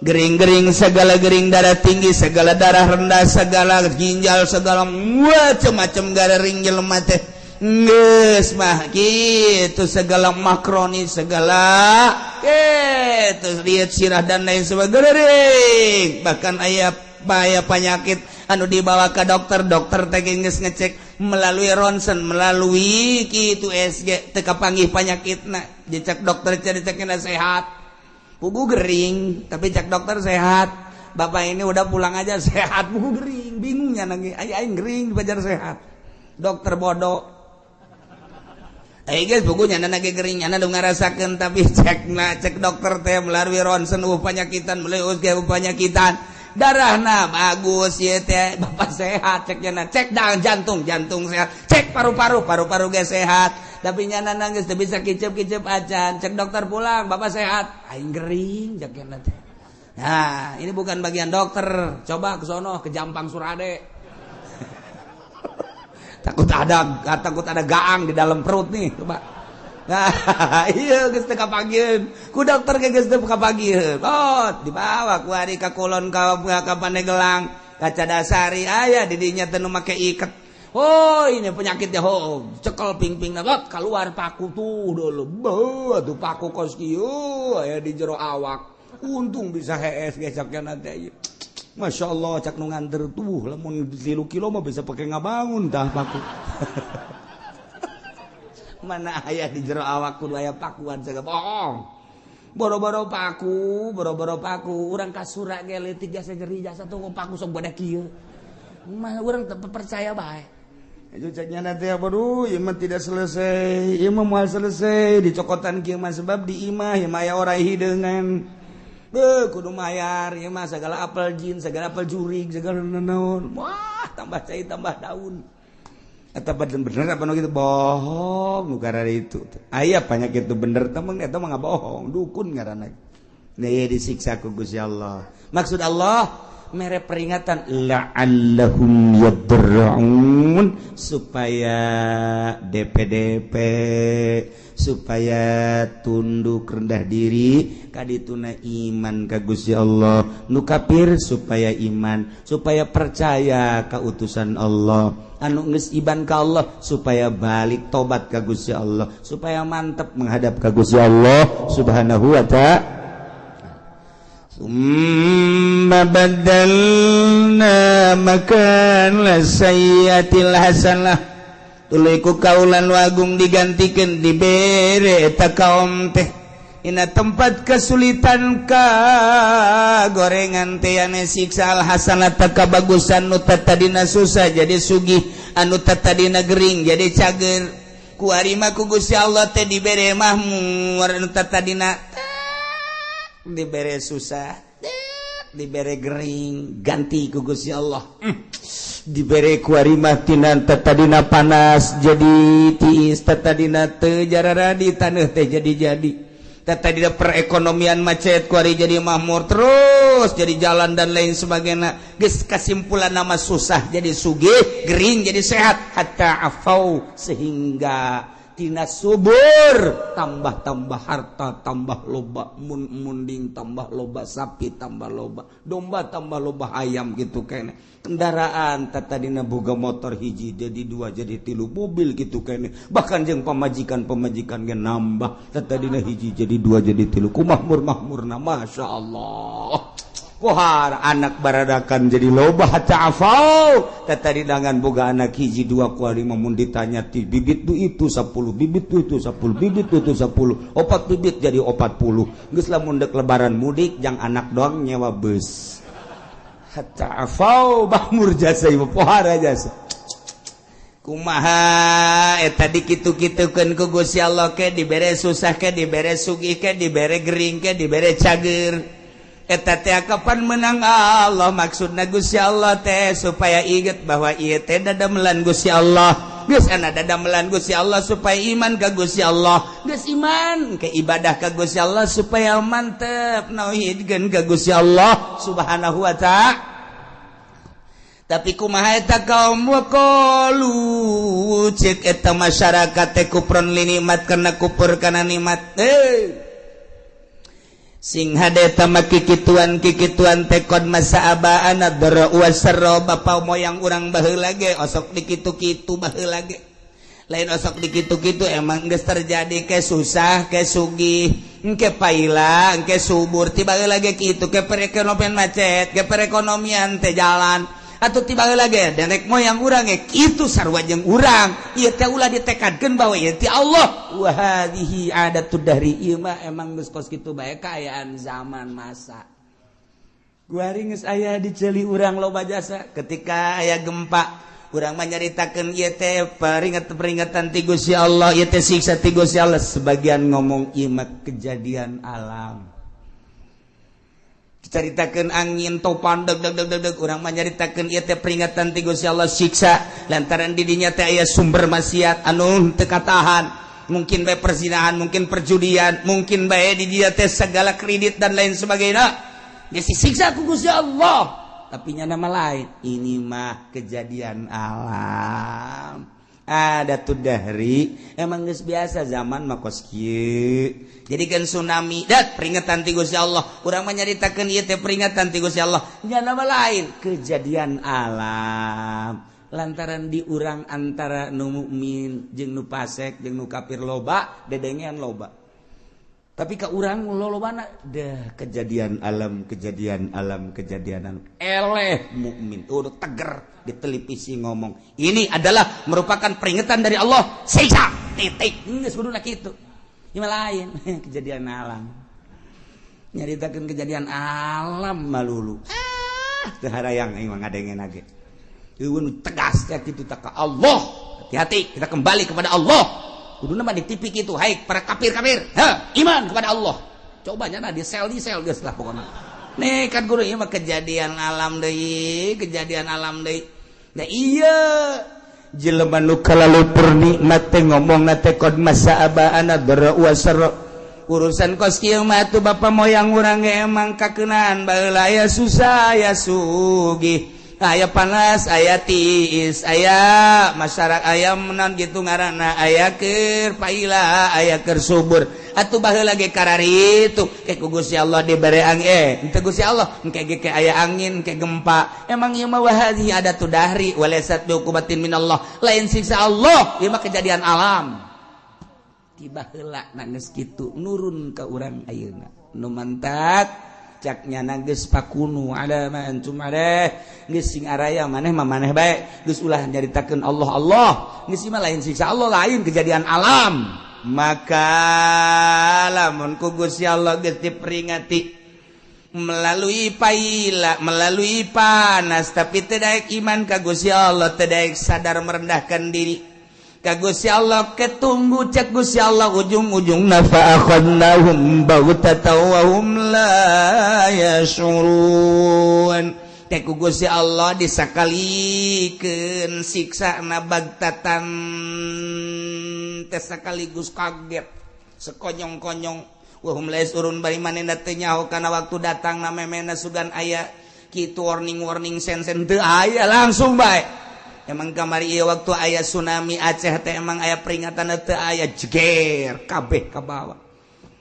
gering-gering segala gering darah tinggi segala darah rendah segala ginjal segala macam-macam garering jelema teh geus mah kitu segala makroni segala kitu lihat sirah dan lain sebagainya bahkan aya penyakit anu dibawa ke dokter teh geus ngecek melalui ronsen melalui kitu SG teu kapanggih penyakitna dicek dokter cek-cekna sehat pugu gering tapi cek dokter sehat bapak ini udah pulang aja sehat pugu gering bingungnya nangis aing gering bajar sehat dokter bodoh. Guys, bukunya nana gering, nana dong ngarasakan tapi cek dokter teh melalui ronsen penyakitan melalui penyakitan darahna bagus ya teh bapak sehat ceknya cek jantung sehat cek paru-paru ge sehat tapi nyana nangis teu bisa kicep acan cek dokter pulang bapak sehat aing gering ceknya teh. Nah ini bukan bagian dokter coba ke sono ke Jampang Surade. Takut ada gaang di dalam perut nih coba. Nah, iya geus teu kapagieun. Ku dokter ge geus teu kapagieun. Oh, dibawa ku ari ka kulon ka Pandegelang, ka Cadasari aya di dinya teh nu make iket. Oh, ini penyakitnya cekel ping-pingna bot keluar paku tuh dulu. Atuh paku kos kieu aya di jero awak. Untung bisa hees gesakna teh. Masya Allah cak nu nganter tuh lamun 3 kilo mah bisa pakai ngabangun tah paku. Mana aya di jero awak kudu aya pakuan saga bohong. Boro-boro paku urang kasura ge leutik jasa nyeri jasa tuh paku sok bodak kieu. Mah urang teu percaya bae. Itu caknya teh baru ieu mah tidak selesai. Ieu mah moal selesai dicokotan kieu mah sebab di imah ieu mah aya orang hideungan. Kudu mayar ya mah segala apel jin segala apel jurig segala naon wah tambah cai tambah daun eta bener apa nu kitu bohong nu karana itu aya penyakit itu bener teh eta mah ngabohong dukun ngaranna nya disiksa ku Gusti Allah maksud Allah mere peringatan la'allahum yadra'un supaya DP supaya tunduk rendah diri kadituna iman ka Gusti Allah nu kafir supaya iman supaya percaya ka utusan Allah anu geus iman ka Allah supaya balik tobat ka Gusti Allah supaya mantep menghadap ka Gusti Allah subhanahu wa ta'ala summa badalna makanlah sayyatil hasanah tuluy ku kaulan wagung digantikeun dibere eta kaum teh ina tempat kesulitan ka gorengan teh ane siksa al hasanah kabagusan nu tadina susah jadi sugih anu tadina gering jadi cager ku ari mah ku Gusti Allah teh dibere mahmur anu tadina dibere susah dibere gering ganti ku Gusti Allah dibere ku ari mah tina tadina panas jadi tiis tadina teu jarara di taneuh teh jadi tadi perekonomian macet kuari jadi makmur terus jadi jalan dan lain sebagainya geus kesimpulan nama susah jadi sugih gering jadi sehat hatta afau sehingga tina subur tambah harta tambah loba munding tambah loba sapi tambah loba domba tambah loba ayam gitu kene kendaraan tadina boga motor hiji jadi dua jadi tilu mobil gitu kene bahkan jeung pamajikan ge nambah tadina hiji jadi dua jadi tilu ku makmurna masyaallah kohar anak baradakan jadi loba hatta afau tadi dengan boga anak hiji dua kuari mun ditanya ti bibit itu 10 bibit itu 10 bibit itu 10 opat bibit jadi 40 geus lamun dek lebaran mudik jang anak doang nyewa bus hatta afau bahmur jasa ieu pohara jasa kumaha eta dikitu-kitukeun ku Gusti Allah ke dibere susah ke dibere sugih ke dibere gering ke dibere cager eta teh kapan menang Allah maksudna Gusti Allah teh supaya inget bahwa ieu teh dadamelan Gusti Allah geus ana dadamelan Gusti Allah supaya iman ka Gusti Allah geus iman ke ibadah ka Gusti Allah supaya mantep nauhidkeun ka Gusti Allah subhanahu wa ta'ala tapi kumaha eta kaum waqalu cek eta masyarakat teh kufrun li nikmat kana kufur kana nikmat sing hadeta maki kituan tekod masa abaan adra wasarro bapa moyang urang baheula ge osok dikitu-kitu baheula ge lain osok dikitu-kitu emang geus terjadi ke susah ke sugih ke paila ke subur tiba lagi kitu ke perekonomian macet ke perekonomian teh jalan atuh tiba lagi derek moyang urang ge kitu sarua jeung urang ieu teh ulah ditekadkeun bahwa ieu ti Allah wa hadhihi adatud dahri ieu mah emang geus kos kitu bae kaayaan zaman masa guari geus aya di ceuli urang loba jasa ketika aya gempa urang mah nyaritakeun ieu teh peringatan ti Gusti Allah ieu teh siksa ti Gusti Allah sebagian ngomong ieu mah kejadian alam caritakeun angin topan deg urang mah nyaritakeun ieu teh peringatan ti Gusti Allah siksa lantaran di dinya teh aya sumber maksiat anu teu katahan mungkin bae perzinahan mungkin perjudian mungkin bae di dinya teh segala kredit dan lain sebagainya geus disiksa ku Gusti Allah tapi nya nama lain ini mah kejadian alam ada tuh dahri emang geus biasa zaman mah kos kieu jadikeun tsunami dat peringatan ti Gusti Allah urang mah nyaritakeun ieu teh peringatan ti Gusti Allah nya nama lain kejadian alam lantaran di urang antara nu mukmin jeung nu fasik jeung nu kafir loba dedengean loba tapi ka urang lolobana dah kejadian alam eleh mukmin udah teger di televisi ngomong ini adalah merupakan peringatan dari Allah siksa titik geus kuduna kitu ieu lain kejadian alam nyaritakeun kejadian alam malulu teu harayang ieu mah ngadengen age eueun tegas teh kitu teh ka Allah hati-hati kita kembali kepada Allah kuduna mah di TV kitu hai para kafir iman kepada Allah coba nya di sel geus lah pokona nekat guru ieu mah kejadian alam deui da iya jelema nu kalalupur nikmat teh ngomongna teh qad masa'abana dara wasara urusan kos kieu mah tuh bapa moyang urang ge emang kakeunaan baheula aya susah aya sugih aya panas aya tiis aya masyarakat aya menan gitu ngaranna aya keur paila aya keur subur atuh baheula ge karari itu ke ku Gusti Allah dibere angin teu Gusti Allah engke ge aya angin ke gempa emang ieu mah wahadhi adatu dahri walasat biuqubatin minallah lain siksa Allah ieu mah kejadian alam tiba heula na geus kitu nurun ka urang ayeuna nu mantak caknya nangis pakunu ada antum ada geus sing araya maneh mah maneh bae geus ulah nyaritakeun Allah geus mah lain siksa Allah lain kejadian alam maka lamun ku Gusti Allah geus diperingati melalui paila melalui panas tapi teu daek iman ka Gusti Allah teu daek sadar merendahkan diri Gusti Allah ketunggu cek Gusti Allah ujung-ujungna fa akhadnahum baghtatan wa hum la yashurun teh ku Gusti Allah disakalikeun siksana bagtatan teh sakaligus kaget sekonyong-konyong wa hum la yashurun bari manehna teu nyaho kana waktu datang na memena sugan aya kitu warning sen-sen teu aya langsung bae emang kamari ieu waktu aya tsunami Aceh teh emang aya peringatan teu aya jeger kabeh ka bawah.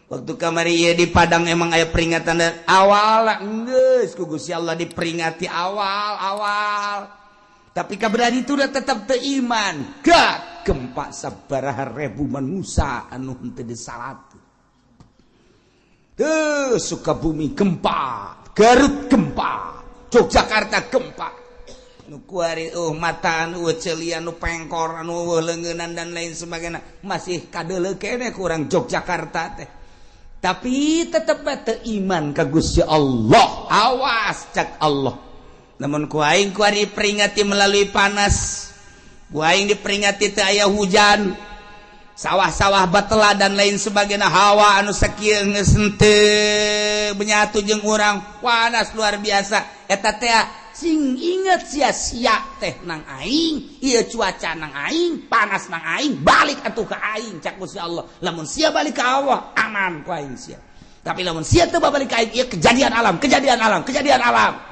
Waktu kamari ieu di Padang emang aya peringatan awal geus ku Gusti Allah diperingati awal. Tapi kaberani itu udah tetap teu iman. Gak gempa sabaraha ribu manusia anu henteu disalat. Teu Sukabumi gempa, Garut gempa, Yogyakarta gempa. Nu kuari mata anu ceulian nu pengkor anu leungeunnan dan lain sebagainya masih kadeuleu keneh kurang Yogyakarta teh tapi tetep teu iman ka Gusti Allah awas cak Allah namun ku aing kuari peringati melalui panas ku aing diperingati teu aya hujan sawah-sawah batela dan lain sebagainya hawa anu sakieu geus henteu benyatu jeung urang panas luar biasa eta teh sing inget sia-sia teh nang aing ieu cuaca nang aing panas nang aing balik atuh ka aing cak Gusti Allah lamun sia balik ka Allah aman ku aing sia tapi lamun sia teu balik ka aing ieu kejadian alam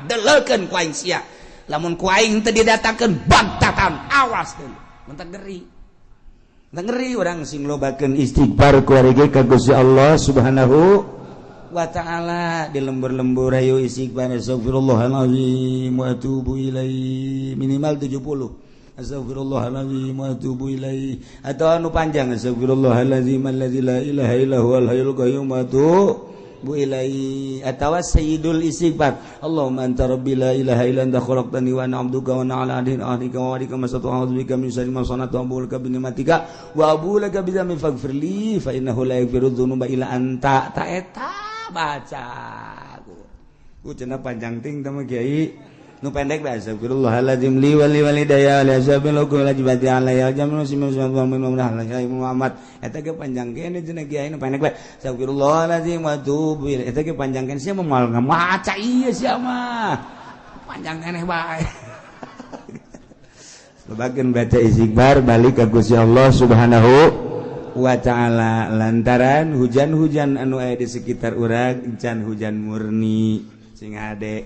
deleukeun ku aing sia lamun ku aing teu didatangkeun bagtatan awas deui mentak ngeri urang sing lobakeun istighfar ku ari ge ka Gusti Allah Subhanahu wa ta'ala di lembur-lembur ayo istighfar astagfirullahalazim wa atubu ilaihi minimal 70 astagfirullahalazim wa atubu ilaihi atau anu panjang astagfirullahalazim alladzi la ilaha illa huwal hayyul qayyum wa atubu ilaihi atau sayyidul istighfar Allahumma anta rabbi la ilaha illa anta khalaqtani wa ana 'abduka wa ana 'ala ahdika wa wa'dika masatu a'udzu bika min syarri ma sana'tu wa a'udzu bika bi ni'matika wa a'udzu bika bi dzambi faghfirli fa innahu la yaghfiru dzunuba illa anta ta eta baca ku cenah panjang ting teh Kiai nu pendek bae astagfirullahalazim li wa li walidayya li ashabil wajibati alayya jamu Muhammad eta ge panjang kene cenah Kiai nu pendek bae astagfirullahalazim wa tubu eta ge panjang kene sia moal ngamaca ieu sia mah panjang kene bae sebagian baca istighfar balik ka Gusti Allah Subhanahu wa ta'ala lantaran hujan-hujan anu aya di sekitar urang encan hujan murni sing ade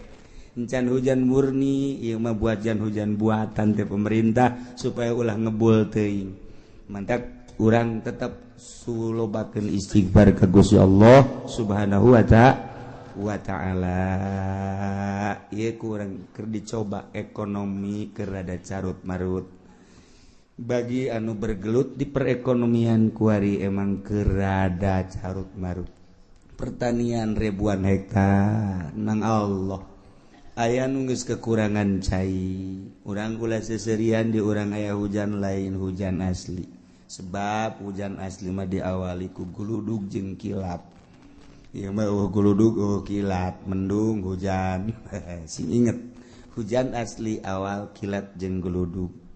encan hujan murni ieu mah hujan buatan teh pemerintah supaya ulah ngebul teuing mantak urang tetep sulobakeun istighfar ka Gusti Allah Subhanahu wa ta'ala ieu kurang keur dicoba ekonomi keur rada carut marut bagi anu bergelut di perekonomian kuari emang kerada carut marut pertanian ribuan hektar nang Allah aya nu geus kekurangan cai urang kula seserian di urang aya hujan lain hujan asli sebab hujan asli mah diawali ku guludug jeung kilat ieu mah guludug kilat mendung hujan sing inget hujan asli awal kilat jeung guludug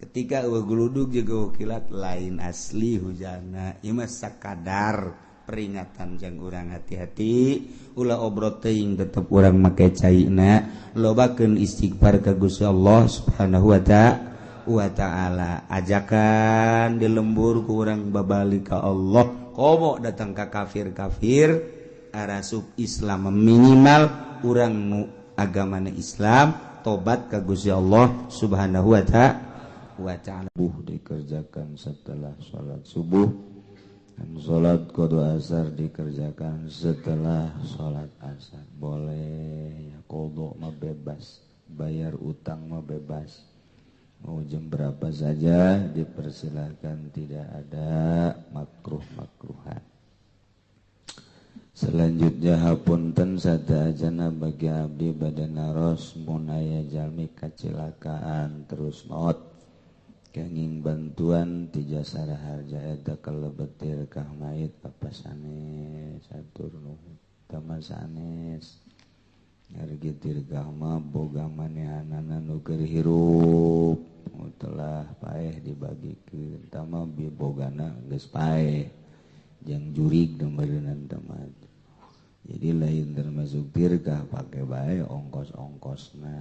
ketika geludug juga kilat lain asli hujana ieu mah sakadar peringatan jeung urang hati-hati ulah obrot teuing tetep urang make caina lobakeun istighfar ka Gusti Allah Subhanahu wa ta'ala ajakan di lembur ku urang babalik ka Allah komo datang ka kafir-kafir arasub Islam minimal urang nu agamana Islam tobat ka Gusti Allah Subhanahu wa ta'ala dikerjakan setelah sholat subuh dan sholat qada asar dikerjakan setelah sholat asar boleh ya qada mah bebas bayar utang mah bebas mau jam berapa saja dipersilakan tidak ada makruhan Selanjutnya hapunten sadayana bagi abdi badana ros mun aya jalmi kacilakaan terus maut kenging bantuan ti jasa harja eta kalebetir kah mayit apa sanes satur nuhun tama sanes ngargi tirgah mah boga manehanana nu keur hirup telah paeh dibagikeun tama bibogana geus paeh jang jurig nomeureunna tama. Jadi lain termasuk tirkah pakai bae ongkos-ongkosna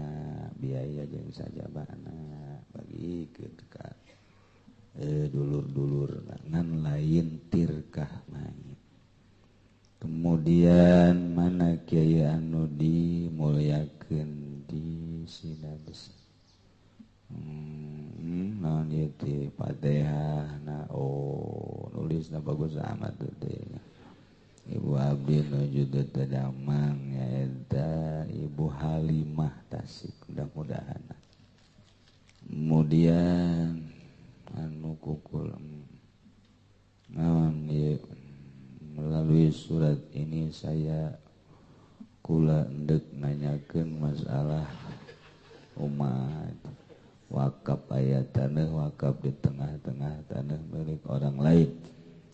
biaya jeung sajabana bagi ka dulur-dulur ngan lain tirkah mayit. Kemudian mana kiai anu dimulyakeun di Sidabes naon ieu teh Fatihah na nulisna bagus amat teh. Ibu abdi nuju tedamang nyaeta Ibu Halimah Tasik mudah-mudahan. Kemudian anu kukul naon ieu melalui surat ini saya kula endek nanyakeun masalah umat wakaf aya tanah wakaf di tengah-tengah tanah milik orang lain.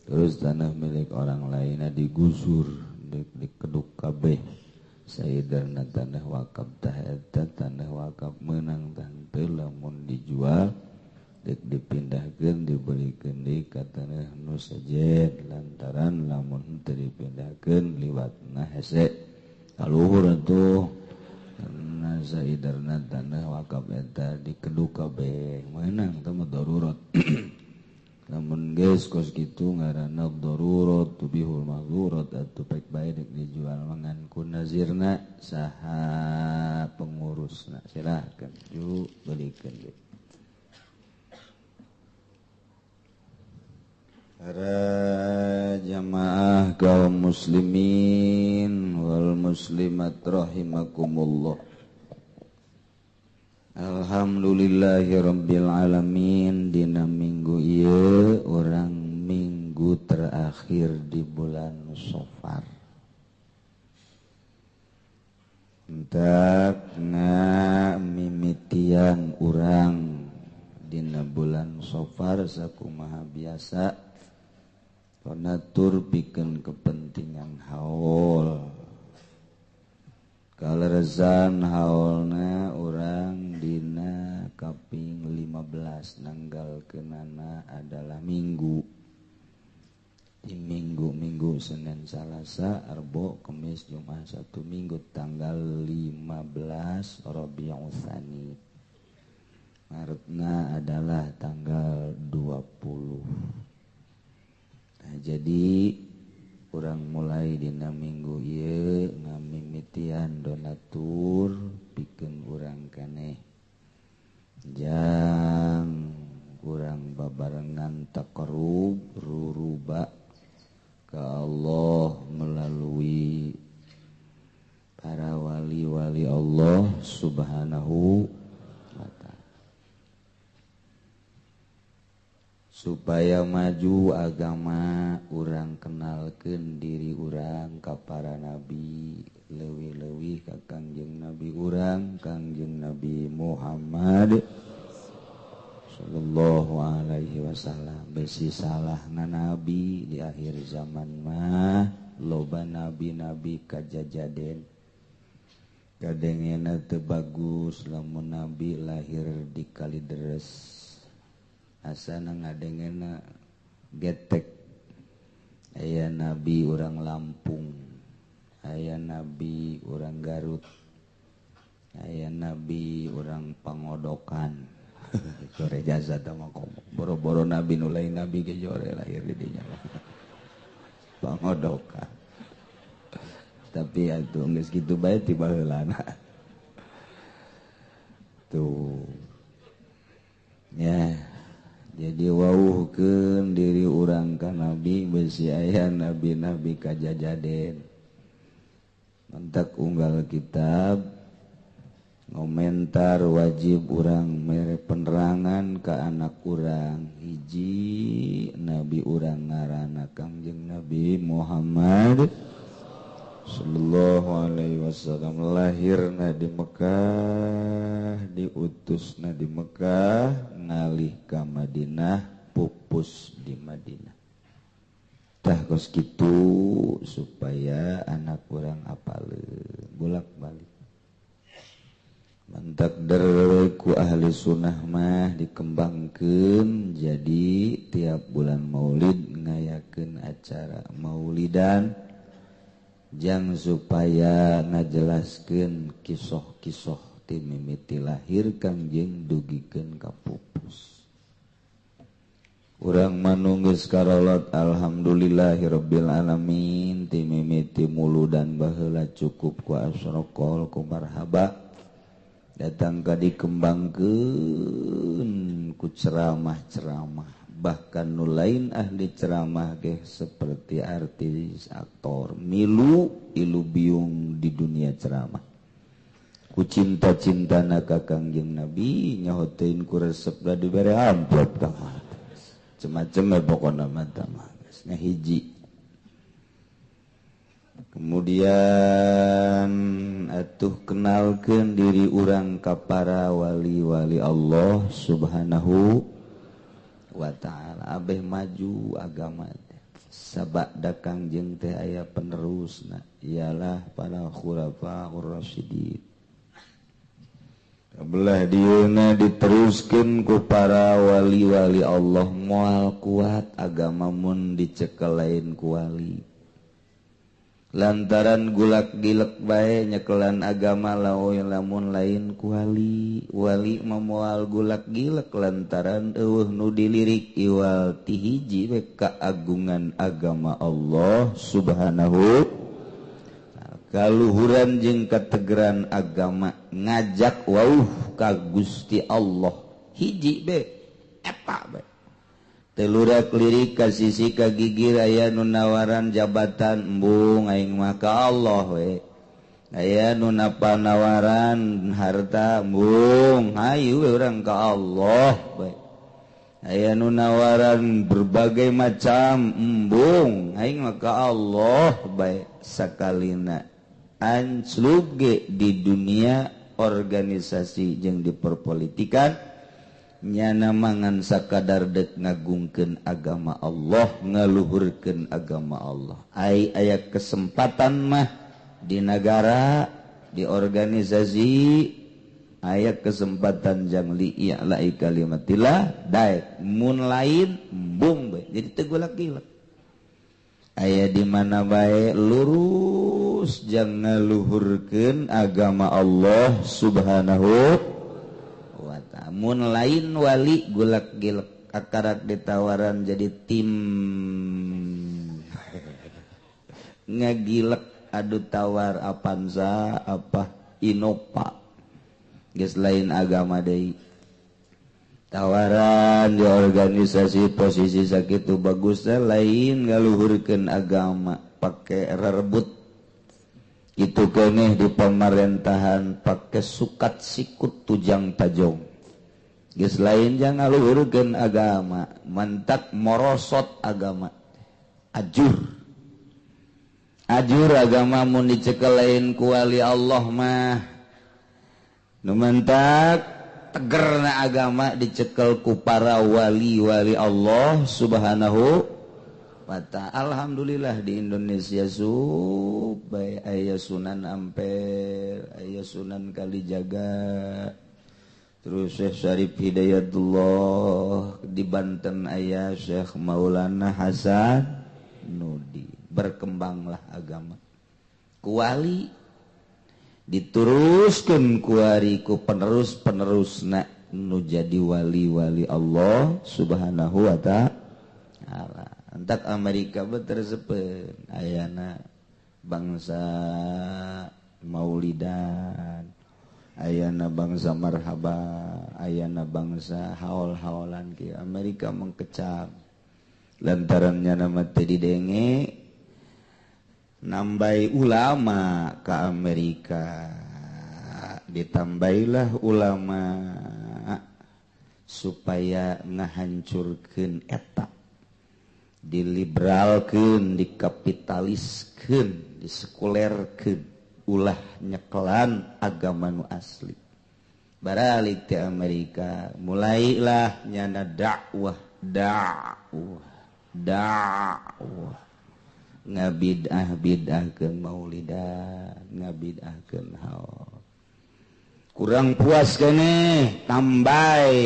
Terus tanah milik orang lainnya digusur di keduk kabeh sayeudarna tanah wakaf tah eta tanah wakaf meunang teu lamun dijual dek dipindahkeun dibelikeun deui ka tanah nu sejen lantaran lamun teu dipindahkeun liwatna hese kaluhur atuh karna sayeudarna tanah wakaf eta dikeduk kabeh meunang teh darurat. Namun geus kos kitu ngaranna darurat tubihul mahzurat atuh pek bae dek dijual mangan ku nazirna saha pengurusna silahkan ju beulikeun deui. Para jamaah kaum muslimin wal muslimat rahimakumullah. Alhamdulillahirabbil alamin dina minggu ieu urang minggu terakhir di bulan Safar. Entak ngamimitian urang dina bulan Safar sakumaha biasa konatur pikeun kepentingan haul. Kaleresan haulna urang dina kaping 15 nanggalkeunana adalah minggu. Di minggu Senin Salasa Arbo Kamis Jumat Sabtu Minggu tanggal 15 Rabiul Tsani. Maretna adalah tanggal 20. Nah, jadi urang mulai dina minggu ieu ngamimitian donatur pikeun urang keneh jang urang babarengan taqarrub ruruba ka Allah melalui para wali-wali Allah Subhanahu wa ta'ala supaya maju agama urang kenalkeun diri urang ka para nabi leuwih-leuwih ka Kangjeng Nabi urang Kangjeng Nabi Muhammad sallallahu alaihi wasallam. Besi salahna nabi di akhir zaman mah loba nabi-nabi kajajaden kadengena teu bagus lamun nabi lahir di Kalideres asana ngadengena getek. Aya nabi urang Lampung, aya nabi urang Garut, aya nabi urang Pangodokan. Jore jasa tama komo boro-boro nabi nu lain nabi ge jore lahir di dinya Pangodokan. Tapi atuh geus kitu bae ti baheulana tuh ya. Jadi wawuhkeun diri urang ka nabi besi aya nabi-nabi kajajaden. Mentak unggal kitab ngomentar wajib urang mere penerangan ka anak urang hiji nabi urang ngaranna Kangjeng Nabi Muhammad sallallahu alaihi wasallam lahirna di Mekah, diutusna di Mekah, ngalih ka Madinah, pupus di Madinah. Tah kos kitu supaya anak urang apaleun bolak-balik. Mantakder ku ahli sunnah mah dikembangkeun jadi tiap bulan Maulid ngayakeun acara Maulidan jang supaya ngajelaskeun kisah-kisah ti mimiti lahir Kangjeng dugikeun ka pupus. Urang manunggeus karolot alhamdulillahirabbil alamin ti mimiti muludan baheula cukup ku asraqol ku marhaba datang ka dikembangkeun ku ceramah-ceramah bahkan nu lain ahli ceramah ge seperti artis aktor milu ilu biung di dunia ceramah ku cinta-cintana ka Kangjeng Nabi nyahoteun ku resep da dibere amplop tah macam-macam pokona mah tah nya hiji. Kemudian atuh kenalkeun diri urang ka para wali-wali Allah Subhanahu wa taala. Abeh maju agama sabada Kangjeng teh aya penerusna ialah para khulafaur rasyidin. Belah dieuna diteruskeun ku para wali-wali Allah moal kuat agama mun dicekel lain ku wali. Lantaran gulak gilek bae nyekelan agama lamun lain ku wali memoal gulak gilek lantaran eueuh nu dilirik iwal ti hiji we kaagungan agama Allah Subhanahu kaluhuran jeung kategeran agama ngajak wauh ka Gusti Allah hiji be eta be telurak lirik ka sisi ka gigir aya nu nawaran jabatan embung aing mah ka Allah we aya nu nawaran harta embung hayu we urang ka Allah we aya nu nawaran berbagai macam embung aing mah ka Allah bae sakalina anslug ge di dunia organisasi jeung di perpolitikan nyana mangan sakadar dek ngagungkeun agama Allah ngaluhurkeun agama Allah aya kesempatan mah di negara di organisasi aya kesempatan jang li i'la'i kalimatillah daek mun lain embung bae jadi teu golak-gilek aya di mana bae lurus jang ngaluhurkeun agama Allah Subhanahu mun lain wali gulak-gilek akarak ditawaran jadi tim ngagilek adu tawar Avanza apa Innova geus lain agama deui tawaran di organisasi posisi sakitu bagusna lain ngaluhurkeun agama pake rerebut itu keneh di pemerintahan pake sukat sikut tujang tajong geus lain jangan ngaluhurkeun agama mantak morosot agama ajur agama mun dicekel lain ku wali Allah mah nu mantak tegerna agama dicekel ku para wali-wali Allah Subhanahu wa ta'ala. Alhamdulillah di Indonesia bae aya Sunan Ampel aya Sunan Kalijaga terus Syekh Syarif Hidayatullah di Banten aya Syekh Maulana Hasan Nudi berkembanglah agama ku wali dituruskeun ku wali ku penerus-penerusna nu jadi wali-wali Allah Subhanahu wa ta'ala. Entak Amerika beterseupeun ayana bangsa Maulidan ayana bangsa marhaba ayana bangsa haol-haolan ki Amerika mengkecap lantarannya nama teu didenge nambai ulama ke Amerika ditambailah ulama supaya ngahancurkeun eta diliberalkeun, dikapitaliskeun, disekulerkeun, ulah nyekelan agama nu asli. Baralik ti Amerika, mulailah nyana dakwah ngabid'ah-bid'ahkeun maulidan, ngabid'ahkeun haul. Kurang puas keneh tambai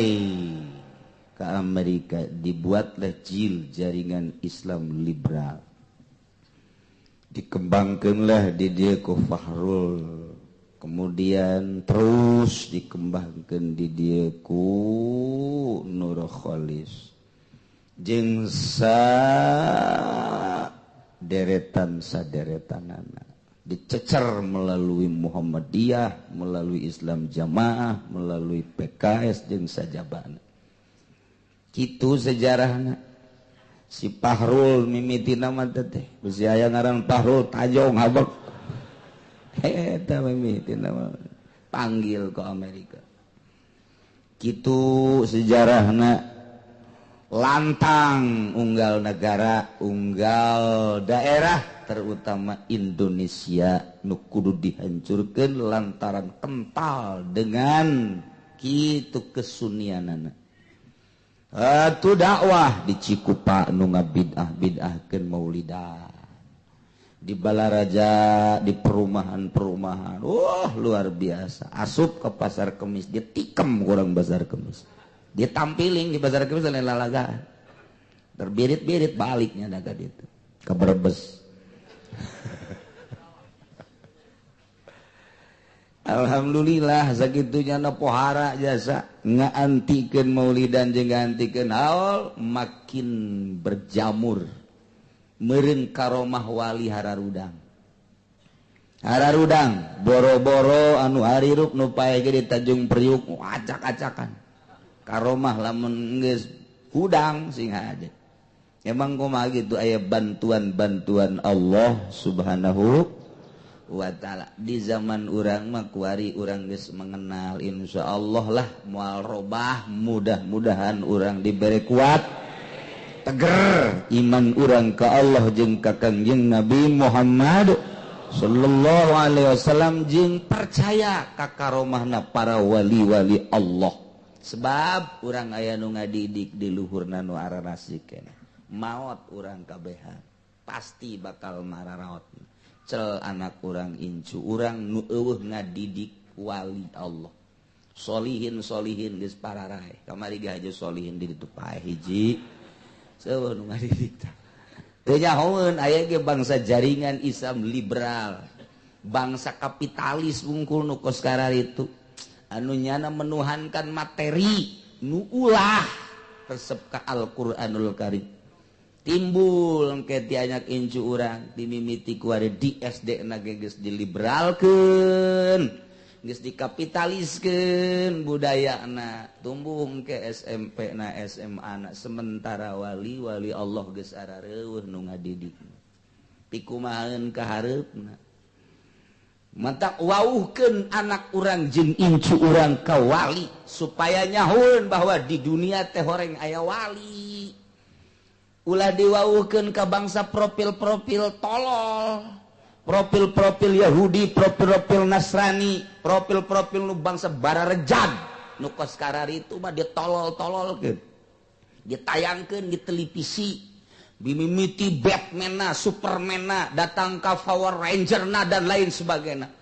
ke Amerika, dibuatlah JIL, jaringan Islam liberal, dikembangkanlah di dia ku Fahrul, kemudian terus dikembangkan di dia ku Nur Khalis jeung saderetanana, dicecer melalui Muhammadiyah, melalui Islam Jamaah, melalui PKS jeung sajabana. Kitu sejarahna. Si Fahrul mimiti nama teh, bisi aya ngaran Fahrul Tajong habek. Eta mimiti nama panggil ke Amerika. Kitu sejarahna. Lantang unggal negara, unggal daerah, terutama Indonesia nu kudu dihancurkeun lantaran kental dengan kitu kesunianana. Atuh dakwah di Cikupa nu ngabid'ah-bid'ahkeun maulidan. Di Balaraja, di perumahan-perumahan. Wah, luar biasa. Asup ke pasar Kemis, dia tikem kurang pasar Kemis. Dia tampiling di pasar Kemis lain lalagaan. Terbirit-birit baliknya daga itu. Ke Brebes. Alhamdulillah sakitunya na pohara jasa ngaantikeun maulidan jeung ngaantikeun haul makin berjamur. Meureun karomah wali hararudang. Hararudang boro-boro anu harirup nu paeh ge di Tanjung Priuk acak-acakan. Karomah lamun geus hudang sing aja. Emang kumaha gitu aya bantuan-bantuan Allah Subhanahu wa ta'ala. Di zaman urang mah kuari urang geus mengenal insyaallah lah moal robah, mudah-mudahan urang diberi kuat teger iman urang ka Allah jeung ka Kangjeng Nabi Muhammad sallallahu alaihi wasallam jeung percaya ka karomahna para wali-wali Allah. Sebab urang aya nu ngadidik di luhurna nu ararasik keneh. Maot urang kabehan pasti bakal mararaot. Cel anak urang incu urang nu eueuh ngadidik wali Allah. Solihin geus pararae. Kamari ge haja solihin di ditu pae hiji. Seueuh nu ngadidik tah. Teu nyahoeun aya ge bangsa jaringan Islam liberal. Bangsa kapitalis wungkul nu kos kararitu. Anu nyana menuhankan materi nu ulah resep ka Al-Qur'anul Karim. Timbul engke ti anyak incu urang dimimiti ku ari di SD na geus diliberalkeun, geus dikapitaliskeun budayana, tumbuh engke SMP na SMA na sementara wali-wali Allah geus arareueuh nu ngadidik. Pikumaheun ka hareupna. Mata wauhkeun anak urang jeung incu urang ka wali supaya nyahoeun bahwa di dunia teh horeng aya wali. Ulah diwauhkeun ka bangsa profil-profil tolol, profil-profil Yahudi, profil-profil Nasrani, profil-profil nu bangsa bararejag nu kos kararitu mah ditolol-tololkeun. Ditayangkeun di televisi. Bimimiti Batman-na, Superman-na, datang ke Power Ranger-na dan lain sebagainya.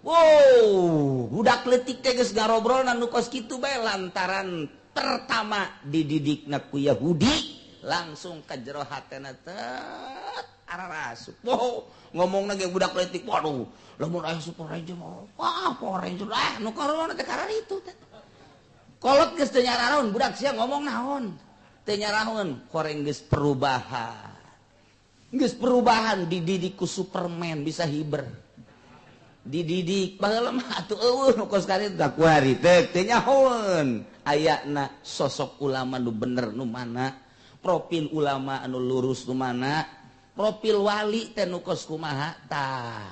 Wow, budak leutik teh geus ngarobrolna nu kos kitu bae lantaran pertama dididikna ku Yahudi, langsung ka jero hatena tet ararasuk. Wow, ngomongna ge budak leutik, waduh, lamun aya Super Ranger mah, wah Power Ranger nu karona teh kararitu teh. Kolot geus teu nyaraon, budak sia ngomong naon? Tenyarahun koreng geus perubahan, dididik ku Superman bisa hiber, dididik baheula mah atuh eueuh nu kos karit da kuari teh tenyahun ayana sosok ulama nu bener nu mana, profil ulama anu lurus nu mana, profil wali teh nu kos kumaha tah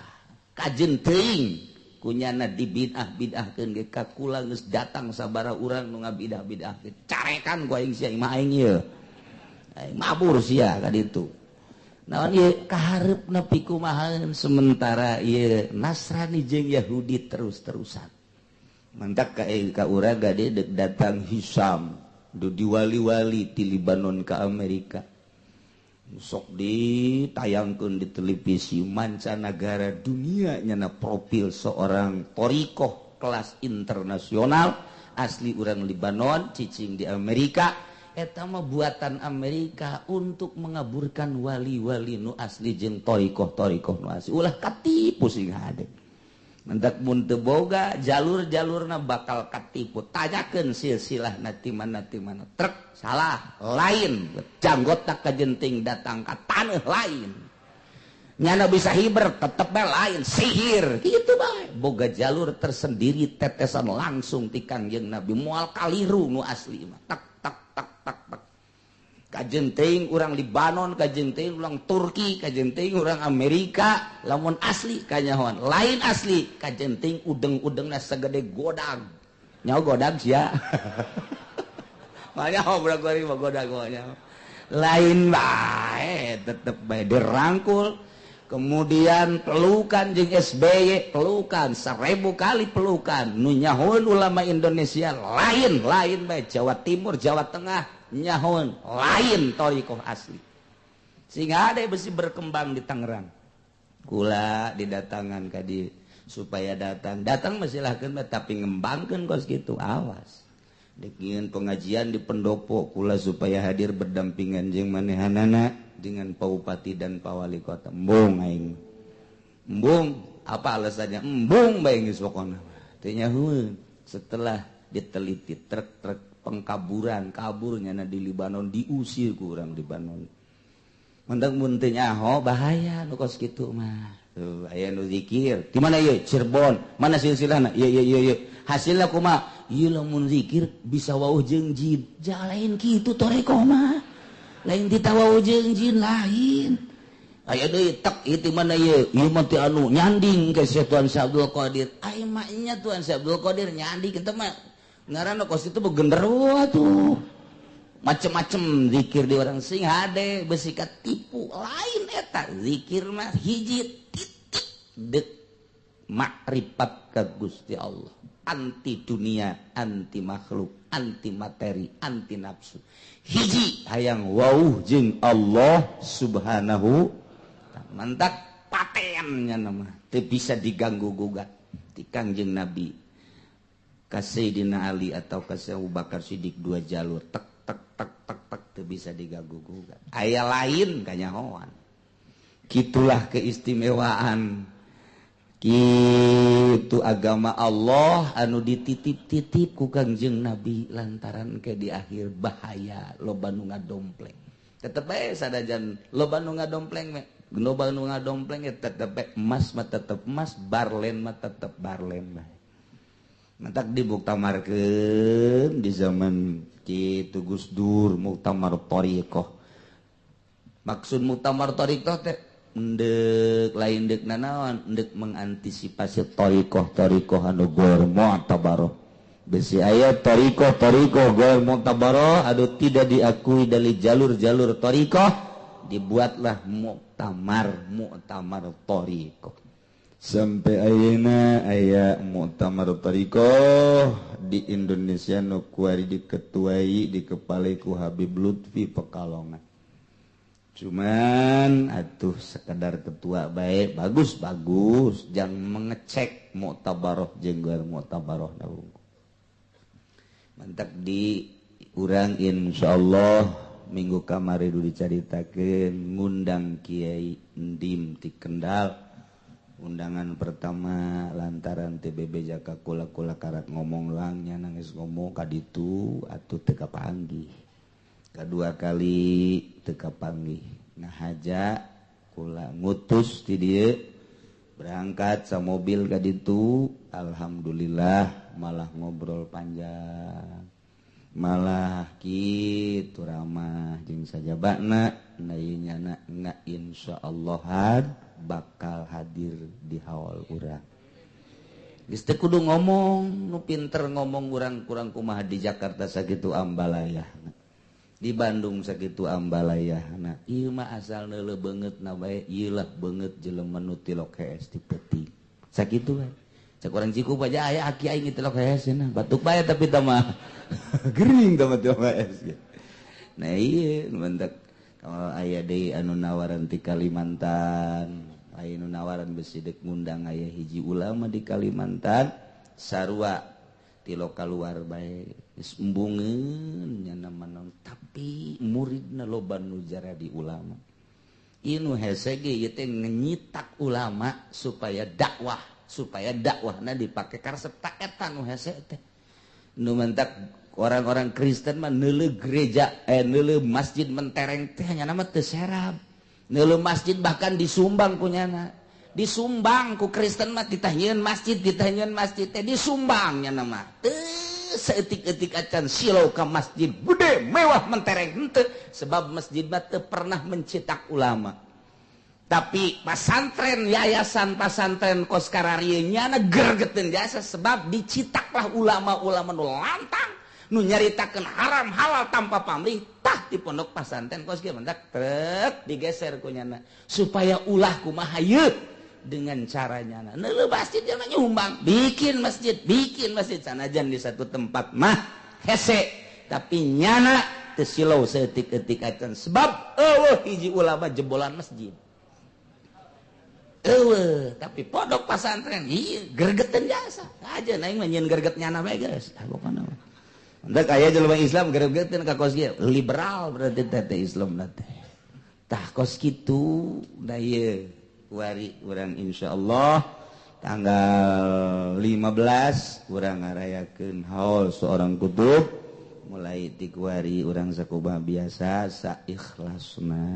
kajen teuing kunyana dibid'ah-bid'ahkeun ge ka kula geus datang sabaraha urang nu ngabid'ah-bid'ahkeun carekan ku aing sia imah aing ieu mabur sia ka ditu naon ieu kaharep nepi kumaha sementara ieu Nasrani jeung Yahudi terus-terusan mantak ka urang gade dek datang Hisam du diwali-wali ti Libanon ka Amerika sok ditayangkeun di televisi mancanagara dunia nyana profil seorang torikoh kelas internasional asli urang Libanon cicing di Amerika eta mah buatan Amerika untuk mengaburkan wali-wali nu asli jeung torikoh nu asli ulah katipu sing hade mendak mun teu boga jalur-jalurna bakal katipu tanyakeun silsilahna ti mana trek salah lain janggotna kajenting datang ka taneuh lain nyana bisa hiber tetep lain sihir kitu bae boga jalur tersendiri tetesan langsung ti Kangjeng Nabi moal kaliru nu asli mah tak kajenting urang Libanon kajenting urang Turki kajenting urang Amerika lamun asli kanyahoan lain asli kajenting udeng-udengna segede godag nyaho godag sia makanya beragori godag lain bae tetep bae dirangkul kemudian pelukan jeung SBY pelukan 1000 kali pelukan nu nyahoeun ulama Indonesia lain bae Jawa Timur Jawa Tengah nyahoeun lain torikoh asli sehingga ada besi berkembang di Tangerang kula didatangan ka di supaya datang mesilahkeun tapi ngembangkeun kos kitu awas deukeun pengajian di pendopo kula supaya hadir berdampingan jeung manehanana dengan Pak Bupati dan Pak Wali Kota embung aing embung apa alasannya embung bae geus pokona teu nyahoeun setelah diteliti trek kaburnya di Libanon diusir ku urang Libanon mendak mun teu nyaho bahaya nu kos kitu mah tuh aya nu zikir di mana ieu Cirebon mana silsilahna ieu hasilna kumaha ieu lamun zikir bisa wauh jeung jin jalain kitu toreko mah lain ditawau jeung jin lain aya deui tek ieu mana ieu mah teh anu nyanding ke Tuan Syekh Abdul Qadir ai mah nya Tuan Syekh Abdul Qadir nyanding kitu mah ngaranna kos itu begenderuah tuh macem-macem zikir di orang sing hade besi tipu lain eta zikir mah hiji titik dek makrifat ka Gusti Allah anti dunia anti makhluk anti materi anti nafsu hiji hayang wauh jeung Allah subhanahu mantak patennya nama teu bisa diganggu gugat ti Kangjeng Nabi ka Sayyidina Ali atau ka Abu Bakar Siddiq dua jalur tek teu bisa diganggu gugat aya lain kanyahoan kitulah keistimewaan kitu agama Allah anu dititip-titip ku Kangjeng Nabi lantaran ke di akhir bahaya loba nu ngadompleng tetep bae sadajan loba nu ngadompleng tetep emas mah tetep emas barlen mah tetep barlen bae mantak dibuktamarkeun di zaman kitu Gus Dur muktamar thariqah maksud muktamar thariqah teh endek lain deuk nanaon endek mengantisipasi thariqah anu gor mu'tabarah besi aya thariqah gor mu'tabarah anu tidak diakui dari jalur-jalur thariqah dibuatlah muktamar thariqah sampai ayeuna aya muktamar thariqah di Indonesia nu kuari diketuai dikepalai ku Habib Lutfi Pekalongan cuman atuh sekedar ketua baik bagus jangan mengecek muktabaroh jeung geus muktabaroh na mantap di urang insyaallah minggu kamari dulu dicaritakeun ngundang Kiai Ndim ti Kendal undangan pertama lantaran TBB Jaka kula karat ngomong langnya nangis ngomong kaditu atuh teu kapanggih kedua kali teu kapanggih nah haja kula ngutus ti dieu berangkat sa mobil kaditu alhamdulillah malah ngobrol panjang malah kitu ramah jeung sajabana nayeunyana insyaallah bakal hadir di haul urang geus teu kudu ngomong nu pinter ngomong urang kurang kumaha di Jakarta sakitu ambalayah di Bandung sakitu ambalayahna ieu mah asalna le beungeut na bae ieu lah beungeut jelema nu tilok hees di peuting sakitu we cek urang Cikupa aja aya aki aing tilok hees cenah batuk bae tapi tah mah gering tah mah tilok hees nah ieu mentek aya deui anu nawaran ti Kalimantan aya nu nawaran besi deuk ngundang aya hiji ulama di Kalimantan sarua ti lokal luar bae geus embungeun nya nama tapi muridna loba nu jadi ulama ieu nu hese ge ieu teh nyitak ulama supaya dakwahna dipake karesep ta eta nu hese teh nu mentak orang-orang Kristen mah neuleuh gereja neuleuh masjid mentereng teh nya nama teu serab neuleuh masjid bahkan disumbang kunyana disumbang ku Kristen mah ditahieun masjid teh disumbang nya nama teu saeutik-eutik acan silau ka masjid gede mewah mentereng henteu sebab masjid mah teu pernah mencetak ulama tapi pasantren yayasan pasantren koskararieu nya gergeteun jasa sebab dicitaklah ulama-ulama nu lantang nu nyaritakeun haram halal tanpa pamrih tah di pondok pasantren kos ge mendak trek digeser kunyana supaya ulah kumaha ieu dengan caranya neuleuh masjid jangan nyumbang bikin masjid sanajan di satu tempat mah hese tapi nyana teu silau saeutik-eutik acan sebab eueuh hiji ulama jebolan masjid tapi pondok pasantren ieu gergeteun jasa aja aing mah nyeun gerget nyana bae geus pokona mah aya jelema Islam gergeteun ka kos ge liberal berarti teh Islam teh tah kos kitu da ieu wari urang insyaallah tanggal 15 urang ngarayakeun haul seorang kutub mulai ti kuari urang sakumaha biasa saikhlasna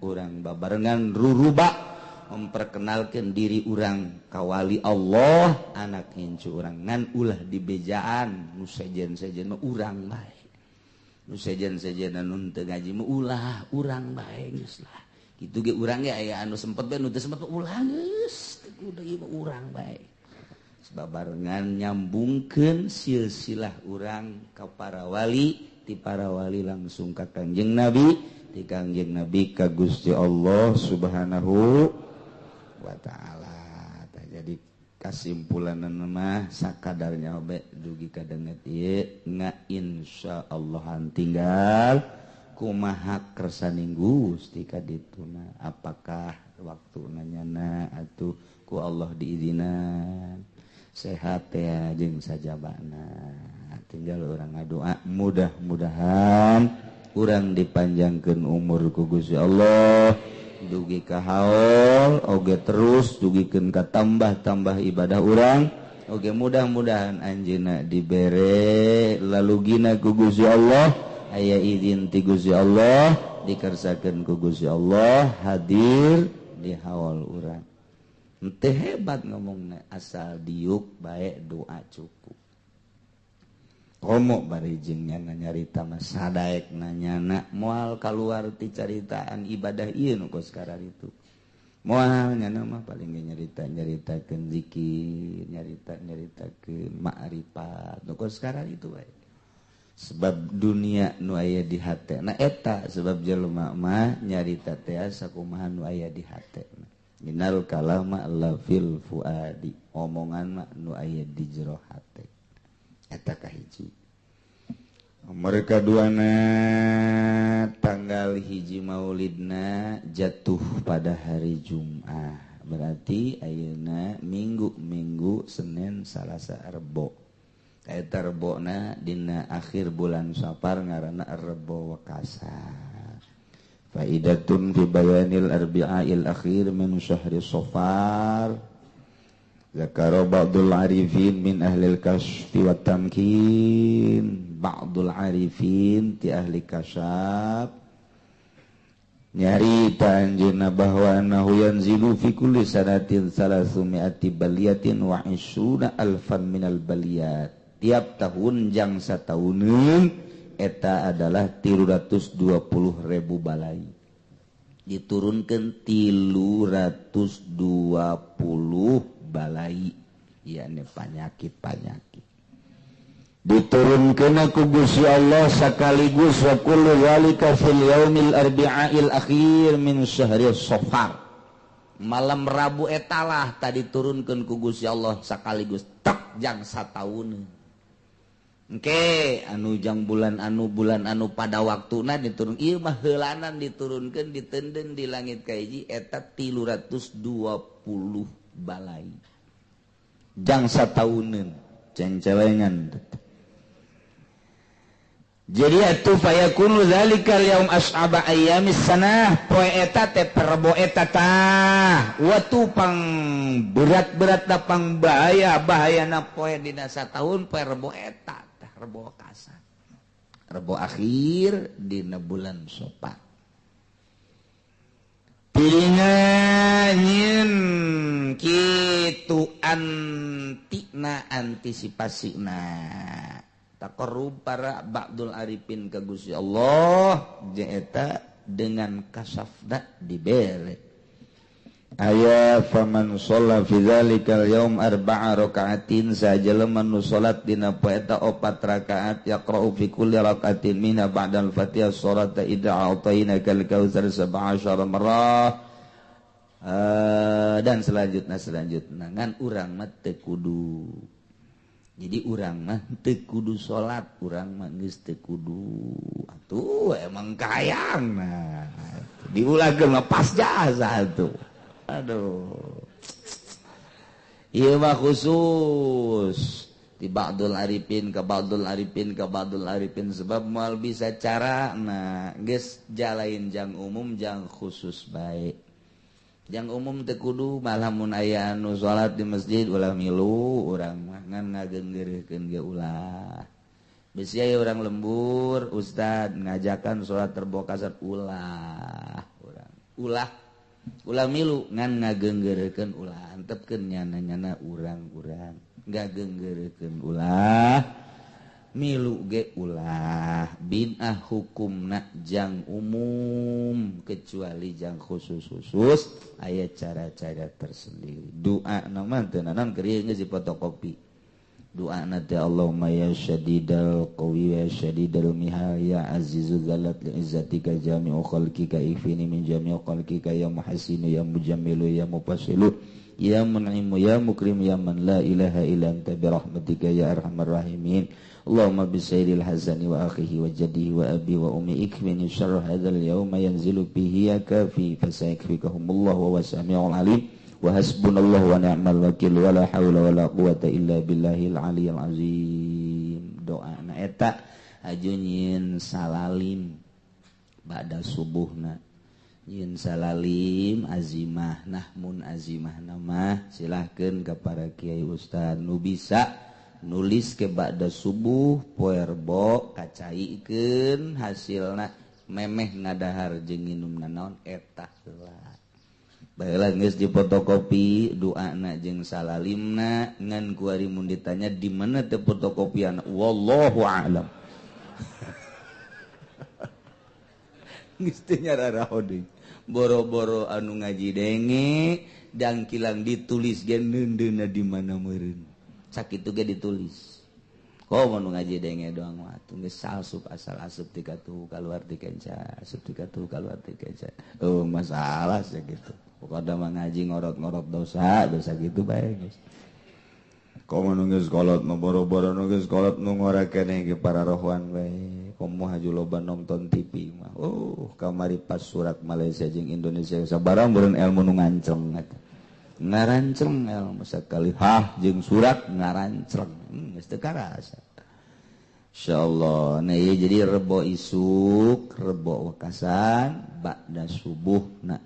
urang babarengan ruruba memperkenalkan diri urang kawali Allah anak hincu urang ngan ulah dibejaan nu sejen-sejen mah urang bae nu sejen-sejen anu teu ngaji mah ulah urang bae geus lah kitu ge urang ge aya anu sempet bae nu teu sempet ulah geus teu kudu ieu mah urang bae sababarengan nyambungkeun silsilah urang ka para wali ti para wali langsung ka Kangjeng Nabi ti Kangjeng Nabi ka Gusti Allah Subhanahu wa ta'ala. Jadi kasimpulanna mah sakadarnya obe dugi kadenget ieu insyaallah tinggal kumaha kersaning Gusti ka dituna apakah waktu nanyana atuh ku Allah diizinan sehat ya jeung sajabana tinggal urang ngadoa mudah-mudahan urang dipanjangkeun umur ku Gusti Allah dugi ka haul oge terus dugikeun ka tambah-tambah ibadah urang oge mudah-mudahan anjeunna dibere lalugina ku Gusti Allah aya izin ti Gusti Allah dikersakeun ku Gusti Allah hadir di haul urang teu hebat ngomongna asal diuk bae doa cukup komo bari jeung nyana nyarita mah sadaek nanyana moal kaluar ti caritaan ibadah ieu nu kos karar itu moal nyana mah paling nyaritakeun zikir nyaritakeun ma'rifat nu kos karar itu wae sebab dunia nu aya di hatena eta sebab jelema mah nyarita teh sakumaha nu aya di hatena minal kalama la fil fuadi omongan mah nu aya di jero hate eta kahiji nomor kaduana tanggal hiji maulidna jatuh pada hari Jumat berarti ayeuna minggu Senin Salasa Rebo eta rebona dina akhir bulan Safar ngaranna Rebo Wakasa faidatun fi bayanil arbi'il akhir min syahri Safar zakara ba'dul arifin min ahlil kasfi wa tamkin ba'dul arifin ti ahli kasyaf nyarita anjeunna bahwa annahu yanzilu fi kulli sanatin 300 baliyatin wa 20 alfan minal baliyat tiap tahun jang satauneun eta adalah 320.000 balai diturunkan 320 balai yakni penyakit diturunkeun ku Gusti Allah sakaligus wa kullu zalika fil yaumil arbi'il akhir min syahri Safar. Malam Rabu etalah tadi turunkeun ku Gusti Allah sakaligus tek jang sataun. Engke anu jang bulan anu pada waktuna diturun ieu mah heulanan diturunkeun ditenden di langit kahiji eta 320 balai. Jang satauneun cencelengan. Jadi atuh fayakunu zalikal yaum as'aba ayyamis sanah poe eta teh perbo eta tah watu pang berat-berat da pang bahayana poe dina sataun poe rebo eta tah rebo kasar rebo akhir dina bulan Safar. Pilinganyeun kitu antisipasina taqarrub para ba'dul arifin ka Gusti Allah jaeta dengan kasafna dibere aya faman shalla fi dzalikal yaum arba'a raka'atin sajeleman nu salat dina poe eta 4 rakaat yaqra'u fi kulli raka'atin minha ba'dal fatihah surata idza a'tayna kal kautsar 17 marrah dan selanjutnya ngan urang mah teu kudu. Jadi urang mah teu kudu salat, urang mah geus teu kudu. Atuh emang kayang nah. Diulangkeun mah pas jasa atuh. Aduh. Ieu mah khusus di ba'dul arifin ka ba'dul arifin sebab moal bisa cara nah geus jalain jang umum jang khusus bae. Yang umum teu kudu malah mun aya anu salat di masjid ulah milu urang mah ngan ngageunggeurekeun ge ulah. Bisi aya urang lembur ustad ngajakan salat terbo kasar ulah urang. Ulah milu ngan ngageunggeurekeun ulah antepkeun nyana-nyana urang-urang ngageunggeurekeun ulah milu ge ulah binah hukumna jang umum kecuali jang khusus aya cara-cara tersendiri. Doa nama teu nanan keur geus fotokopi doa teh Allahumma ya syadidal qawi ya syadidal mihal ya azizu zalat li izzatika jami'u khalqika ifini min jami'u khalqika ya muhassinu ya mujammilu ya mufassilu ya mun'imu ya mukrim ya man la ilaha illa anta bi rahmatika ya arhamar rahimin. Allahumma bisairil hazani wa akhihi wa jaddihi wa abi wa ummi ikfini syarra hadzal yawma yanzilu bihi ya kafi fasayakfikahumullah wa wasami'ul alim wa hasbunallahu wa ni'mal wakil wa la haula wa la quwata illa billahil aliyyil azim. Doa na eta ajunyin salalim ba'da subuhna yin salalim azimah nah mun azimah nama silahkeun ka para kiai ustad nu bisa nulis ke ba'da subuh poe rebo kacaikeun hasilna memeh ngadahar jeung nginumna naon eta heula. Baheula geus difotokopi doana jeung salalimna ngan ku ari mun ditanya di mana teh fotokopian wallahu a'lam. Geus teu nyararaho deui. Boro-boro anu ngaji denge dan kilang ditulis ge neundeuna di mana meureun. Sakitu ge ditulis. Komo nu ngaji denge doang mah atuh geus salsup asal asup ti katuh kaluar ti kenca, asup ti katuh kaluar ti kenca. Oh masalah sakitu. Pokokna mah ngaji ngorot-ngorot dosa gitu bae geus. Komo nu geus kolot mah boro-boro nu geus kolot nu ngorakeun ge para rohwan bae. Komo haju loba nonton TV mah. Oh kamari pas surat Malaysia jeung Indonesia sabarang beureun ilmu nu nganceng atuh. Ngaranceng ilmu sakali jeung surat ngaranceng geus teu karasa insyaallah. Nah ieu jadi rebo isuk rebo wakasan ba'da subuhna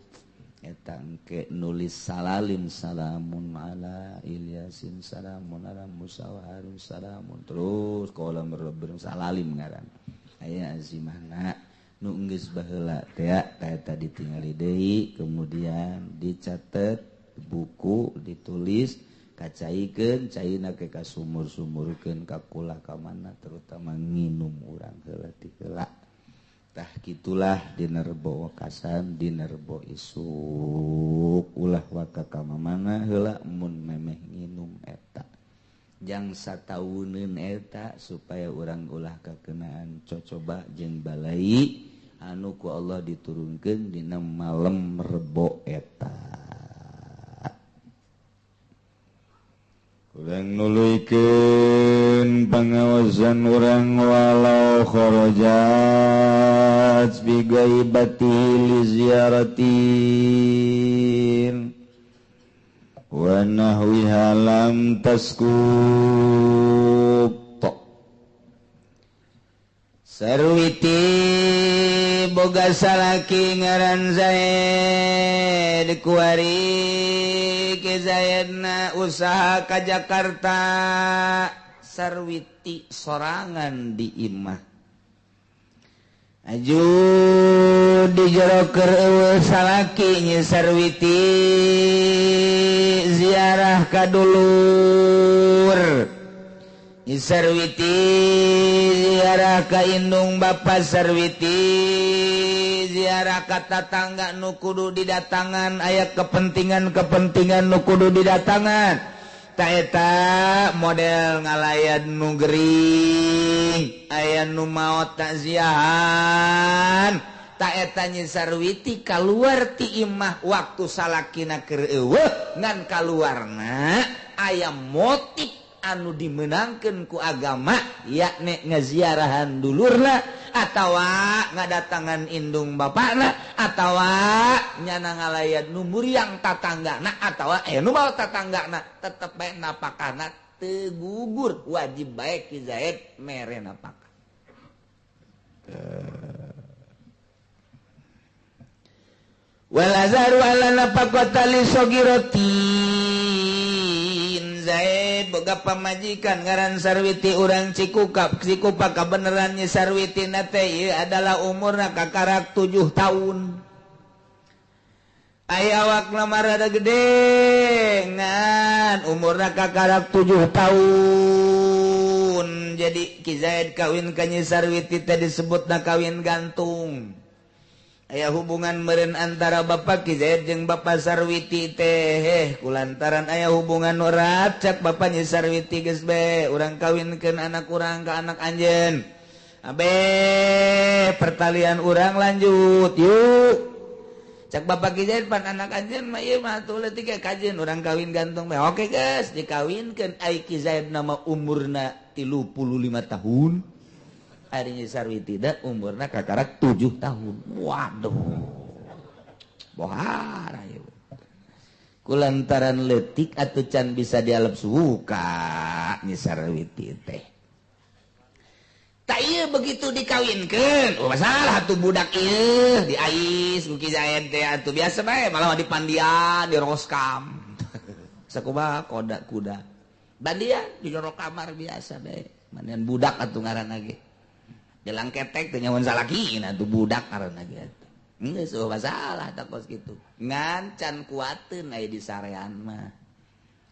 eta engke nulis salalim salamun ala Ilyasin salamun ala Musa wa Harun salamun terus kolam berleber salalim ngaran aya azimahna nu geus baheula teh eta ditingali deui kemudian dicatet buku ditulis kacaikeun caina ke ka sumur-sumurkeun ka kula ka mana terutama nginum urang heula ti heula tah kitulah dina rebo wakasan dina rebo isuk ulah waka ka mana heula mun memeh nginum eta jangsa tauneun eta supaya urang ulah kakenaan cocoba jeung balai anu ku Allah diturunkeun dina malam Rebo eta. Urang nuluykeun pangaosan urang walau kharajat bi ghaibati li ziyaratin wa nahwiha lam taskub. Sarwiti boga salaki ngaran Zaid kuari ke Zaidna usaha ka Jakarta. Sarwiti sorangan di imah aju di jero keur eueuh salaki nya Sarwiti ziarah ka dulur. Sarwiti ziarah ka indung bapa Sarwiti ziarah ka tatangga nu kudu didatangan aya kepentingan nu kudu didatangan ta eta model ngalayan nu gering aya nu maot takziahan ta eta nya Sarwiti kaluar ti imah waktu salakina keur eueuh ngan kaluarna aya motif anu dimenangkeun ku agama yakni ngaziarahan dulurna atawa ngadatangan indung bapana atawa nyana ngalayan nu muriang tatanggana atawa nu mau tatanggana tetep bae napakana teu gugur wajib bae ki Zaid mere napaka. Wal azaru ala napaqata li sogiratin. Zaid boga pamajikan ngaran Sarwiti urang Cikupa kabenerannya Sarwiti nate ieu adalah umurna kakarak 7 tahun. Aya awakna marada gede ngan umurna kakarak 7 tahun. Jadi Ki Zaid kawin ka Nyi Sarwiti teh disebutna kawin gantung. Aya hubungan meureun antara Bapak Ki Zaid jeung Bapak Sarwiti teh kulantaran aya hubungan nu erat cak Bapak Nyi Sarwiti geus be urang kawinkeun anak urang ka anak anjeun. Abe pertalian urang lanjut yuk. Cak Bapak Ki Zaid pan anak anjeun mah ieu mah atuh leutik ge kajeun urang kawin gantung be. Oke geus dikawinkeun ai Ki Zaid nama umurna 35 tahun. Ari Sarwiti da umurna kakarak 7 tahun. Waduh. Bohar ayeuna. Kulantaran leutik atuh can bisa dialep suka Nyi Sarwiti teh. Tak ieu begitu dikawinkeun, masalah atuh budak ieu diais ku Ki Zaid teh atuh biasa bae malah dipandian, diroskam. Sakumaha kuda. Bandian di jero kamar biasa bae. Mandian budak atuh ngaranna ge. Jalan ketek teh nyamun salakina tuh budak karena gitu. Geus masalah tak kos kitu. Ngan can kuateun aya di sarean mah.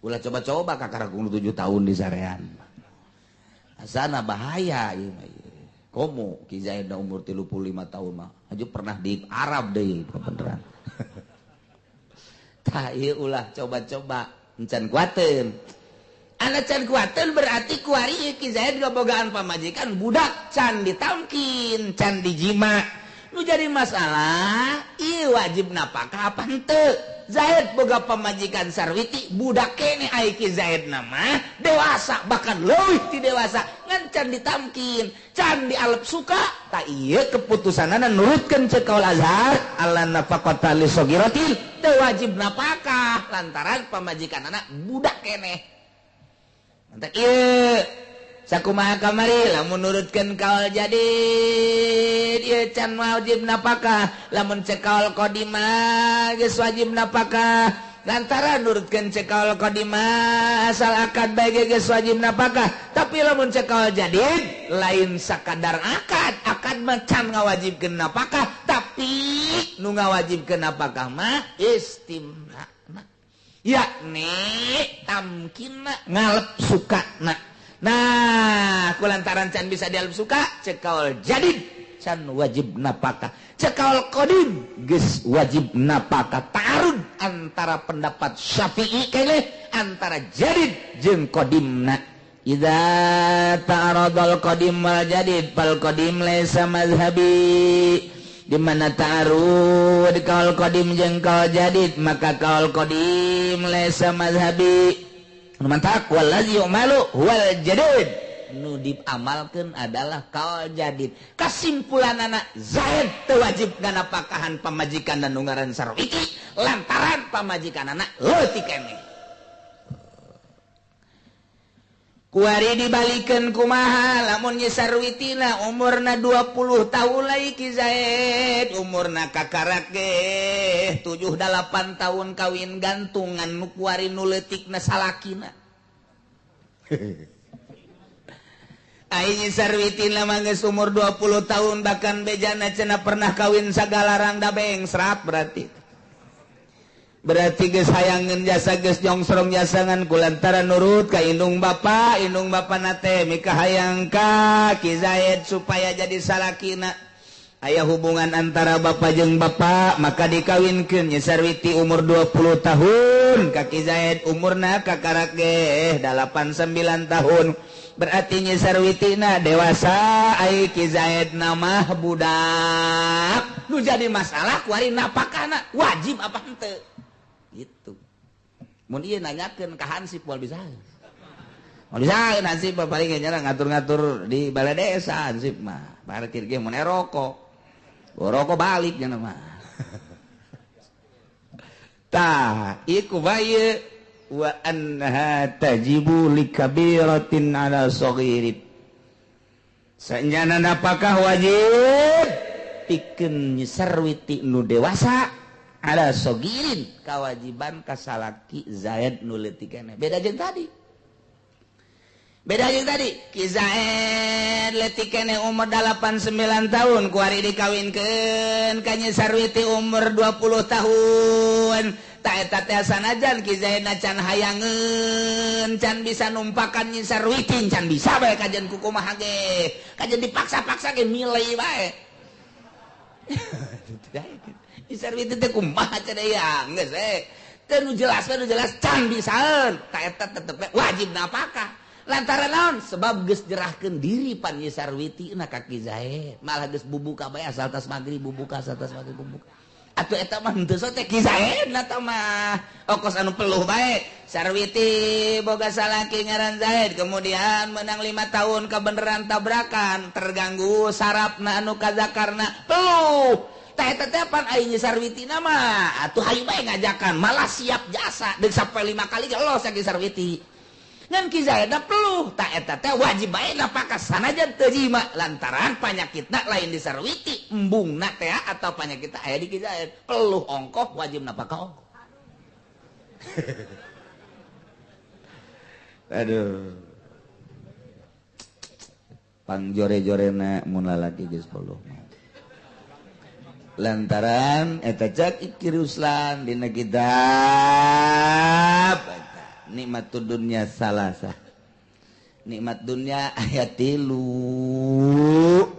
Ulah coba-coba kakaraku 7 tahun di sarean. Asana bahaya ieu mah. Komo Ki Zaid umur 35 tahun mah. Aju pernah di Arab deui beneran. Tah ieu ulah coba-coba encan kuateun. Anak can kuateun berarti kuari Ki Zaid gabogaan pamajikan budak can ditamkin, can dijima. Nu jadi masalah, ieu wajib napakah apa henteu? Zaid boga pamajikan Sarwiti, budak kene ai Ki Zaid nama dewasa bahkan leuwih ti dewasa ngan can ditamkin, can dialep suka. Ta ieu keputusanana nurutkeun ceuk Kaul Azhar, alla nafaqata li sogiratin, teu wajib napakah lantaran pamajikanana budak keneh. Antak ieu sakumaha kamari lamun nurutkeun kaul jadid ieu can wajib napakah lamun cek kaul qadimah geus wajib napakah lantaran nurutkeun cek kaul qadimah asal akad bae geus wajib napakah tapi lamun cek kaul jadid lain sakadar akad mah can ngawajibkeun napakah tapi nu ngawajibkeun napakah mah istimna yakni tamkinna ngalep sukana. Nah kulantaran can bisa dialep suka cek kaul jadid can wajib napakah cek kaul qadim geus wajib napakah. Ta'arud antara pendapat Syafi'i keneh antara jadid jeung qadimna idza ta'aradal qadim wal jadid fal qadim laysa mazhabi di mana ta'arud kaul qadim jeung kaul jadid maka kaul qadim laysa mazhabi mantak wallazi yu'malu wal jadid nu diamalkeun adalah kaul jadid. Kesimpulanana Zaid teu wajib nganapakahan pamajikan dan ngaran Sarwiti lantaran pamajikanana leutik keneh. Kuari dibalikeun kumaha lamun nya Sarwitina umurna 20 tahun lai ki Zaid umurna kakarak ge 7-8 tahun kawin gantungan nu kuari nu leutikna salakina. Aing Sarwitina mah geus umur 20 tahun bahkan bejana cenah pernah kawin sagalarang da bengsrat berarti geus hayangeun jasa geus jongsrong jasangan kulantaran nurut ka indung bapa nate mika hayang ka Ki Zaid supaya jadi salakina aya hubungan antara bapa jeung bapa maka dikawinkeun nya Sarwiti umur 20 tahun ka Ki Zaid umurna kakarak ge 89 tahun. Berarti nya Sarwitina dewasa ai Ki Zaid nama budak nu jadi masalah kuari napakana wajib apa henteu gitu. Mun ieu nanyakeun ka Hansip moal bisa Hansip paling nyana ngatur-ngatur di balai desa Hansip mah parkir ge mun rokok balik nya mah tah iku bae wa annaha tajibu likabiratin ala saghirin sanjana apakah wajib pikeun Sarwiti nu dewasa ala saghirin kewajiban kasalaki Zaid nu leutik keneh beda jeung tadi Ki Zaid leutik keneh umur 89 tahun kuari dikawinkeun ka nya Sarwiti umur 20 tahun. Tak eta teh sanajan Ki Zaid can hayangeun can bisa numpakan Nyi Sarwiti can bisa bae kajian kukumaha ge kajian dipaksa-paksa ge milih bae Nyi Sarwiti teh kumaha cenah ya geus teu nu jelas can bisaeun tak eta tetep wajib napakah lantaran naon sebab geus jerahkeun diri pan Nyi Sarwiti na ka Ki Zaid malah geus bubuka bae asal tas maghrib bubuka asal tas maghrib bubuka atuh eta mah henteu sote Ki Zaid na tah mah ongkos anu peluh bae Sarwiti boga salaki ngaran Zaid kemudian menang 5 tahun kebeneran tabrakan terganggu sarafna anu kazakarna peluh tah eta teh pan aing Sarwitina mah atuh hayu bae ngajakan malah siap jasa deuk sampai 5 kali gelos Ki Sarwiti ngan Ki Zaid peluh tak eta teh wajib bae napakah sanajan teu jima lantaran panyakitna lain di Sarwiti embungna teh atau panyakitna aya di Ki Zaid peluh ongkoh wajib napakah ongkoh aduh pangjore-jorena mun lalaki geus peluh lantaran eta cak Iki Ruslan dina kitab nikmatud dunya salasa nikmat dunya ayat 3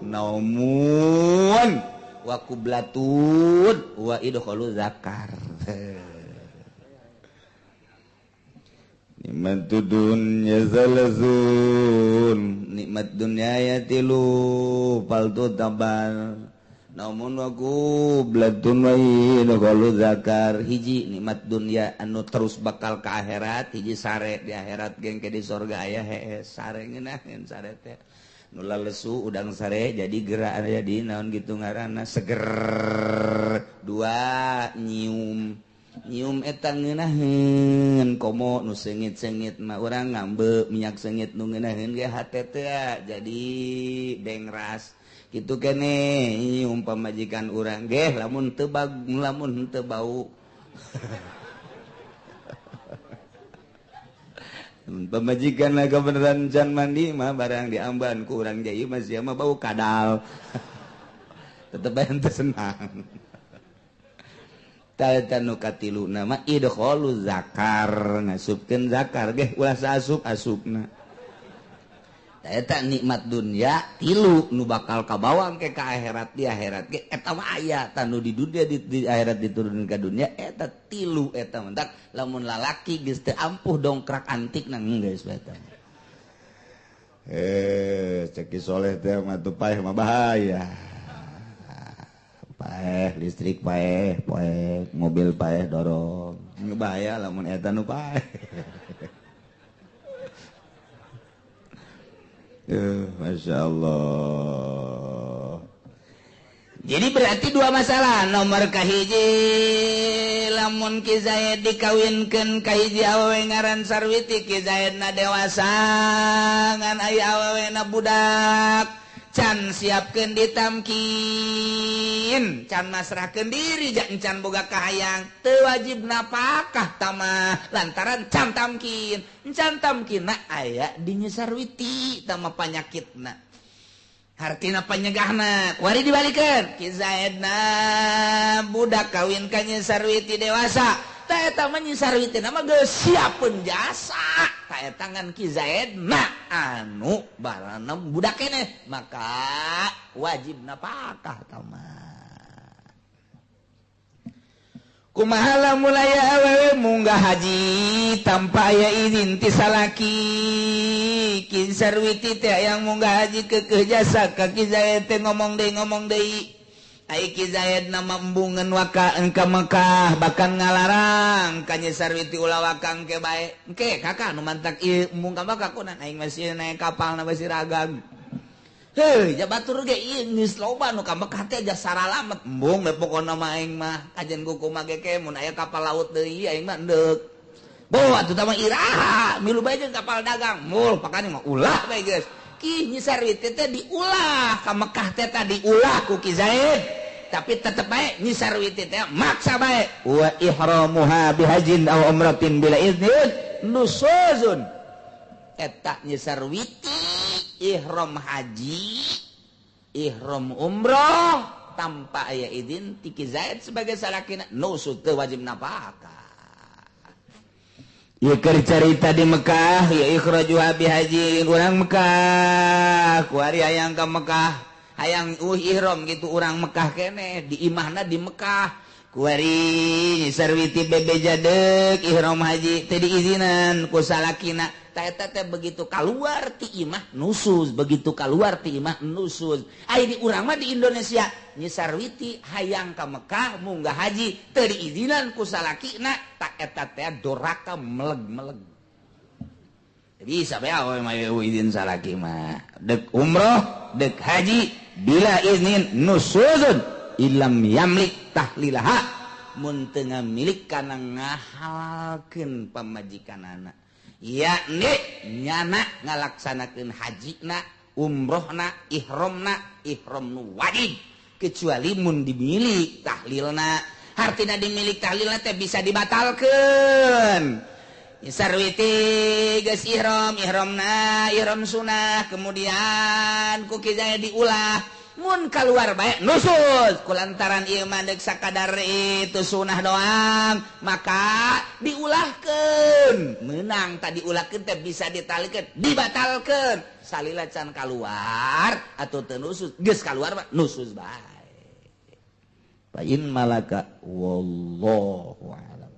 naumun wa qublatun wa idkhalu zakar nikmatud dunya salasun nikmat dunya ayat 3 faltu tabal namun waku bladun wa idkhalu zakar hiji nikmat dunia anu terus bakal ke akhirat hiji sare di akhirat geng ke di sorga aya hees sare ngeunaheun sare teh nu lesu udang sare jadi gerak jadi naon gitu ngaranna seger dua nyium eta ngeunaheun komo nu seungit-seungit mah urang ngambe minyak seungit nu ngeunaheun ge hate teh jadi bengras itu kene pamajikan urang ge lamun teu bau pamajikan lah kebenaran can mandi mah barang diamban ku urang jadi masih mah bau kadal tetep ente senang tanu katilu nama idkhalu zakar ngasupkeun zakar ge ulah saasup-asupna eta nikmat dunia 3 nu bakal kabawang ke akhirat di akhirat ge eta mah aya tanu di dunia di akhirat diturunkeun ka dunia eta 3 eta mentak lamun lalaki geus teu ampuh dongkrak antik nang geus eta ceki soleh teh mah tuh paeh mah bahaya. Paeh listrik paeh, mobil paeh dorong. Bahaya lamun eta nu paeh. Masya Allah. Jadi berarti dua masalah. Nomor kahiji lamun Ki Zaid dikawinkeun ka hiji awewe ngaran Sarwiti, Ki Zaidna dewasa ngan aya awewena budak, can siapkeun ditamkin, can masrahkeun diri jak encan boga kahayang, teu wajib napakah tamah lantaran can tamkin. Encan tamkinna aya di Nyi Sarwiti tamah panyakitna. Hartina panyegahna kuari dibalikeun Ki Zaidna budak kawin ka Nyi Sarwiti dewasa, ta eta mah Nyi Sarwiti nama geus siapkeun jasa ta eta ngan Ki Zaidna anu barana budak keneh, maka wajib napakah tamah. Kumaha lamun aya awewe munggah haji tanpa aya izin ti salaki, Ki Sarwiti teh yang munggah haji keukeuh jasa ka Ki Zaid teh ngomong deui. Ai Ki Zaid nama embungeun wakaeun ka Mekah, bahkan ngalarang ka Nyi Sarwiti ulah wakang ke bae. Engke kakak nu mantak ieu embung ka Mekah kunaon aing masih naik kapal na basi ragag. Heuh, jabatur ge ieu geus loba nu ka Mekah teh aja saralamet. Embung we pokona mah aing mah kajen kumaha ge ke mun aya kapal laut deui aing mah endeuh. Boh atuh tah mah iraha, milu bae jeung kapal dagang. Mul pakana mah ulah bae geus. Ki Nyi Sarwiti teh diulah ka Mekah teh tadi ulah ku Ki Zaid. Tapi tetep bae Nyi Sarwiti teh maksa bae. Wa ihramuha bihajin aw umratin bila idzin nusuzun. Eta Nyi Sarwiti ihram haji, ihram umroh tanpa aya izin ti Ki Zaid sebagai salakina nusuz teu wajib napakah. Ieu keur carita di Mekah, ya ikhrajuha bihaji urang Mekah, kuari hayang ka Mekah, hayang ihram gitu urang Mekah keneh, di imahna di Mekah. Kuari Nyi Sarwiti bebeja deuk ihram haji teu diizinan ku salakina. Ta eta teh begitu kaluar ti imah nusuz, begitu kaluar ti imah nusuz. Ai di urang mah di Indonesia Nyi Sarwiti hayang ka Mekah munggah haji teu diizinan ku salakina, ta eta teh doraka meleg-meleg. Bisa bae awe mah izin salaki mah. Deuk umroh, deuk haji bila iznin nusuzun ilam yamlik tahlilaha, mun teu ngamilik kana ngahalalkeun pamajikanana. Yakni nyana ngalaksanakeun hajina, umrohna, ihramna, ihram nu wajib kecuali mun dimilik tahlilna. Hartina dimilik tahlilna teh bisa dibatalkeun. Sarwiti geus ihramna, ihram sunah, kemudian ku Ki Zaid diulah. Mun keluar bae nusuz kulantaran ieu mah deuk sakadar itu sunah doang, maka diulahkeun. Meunang tadi diulahkeun teh bisa ditalikeun, dibatalkeun. Salila can kaluar atuh teu nusuz, geus kaluar mah nusuz bae. Fa in malaka wallahu a'lam.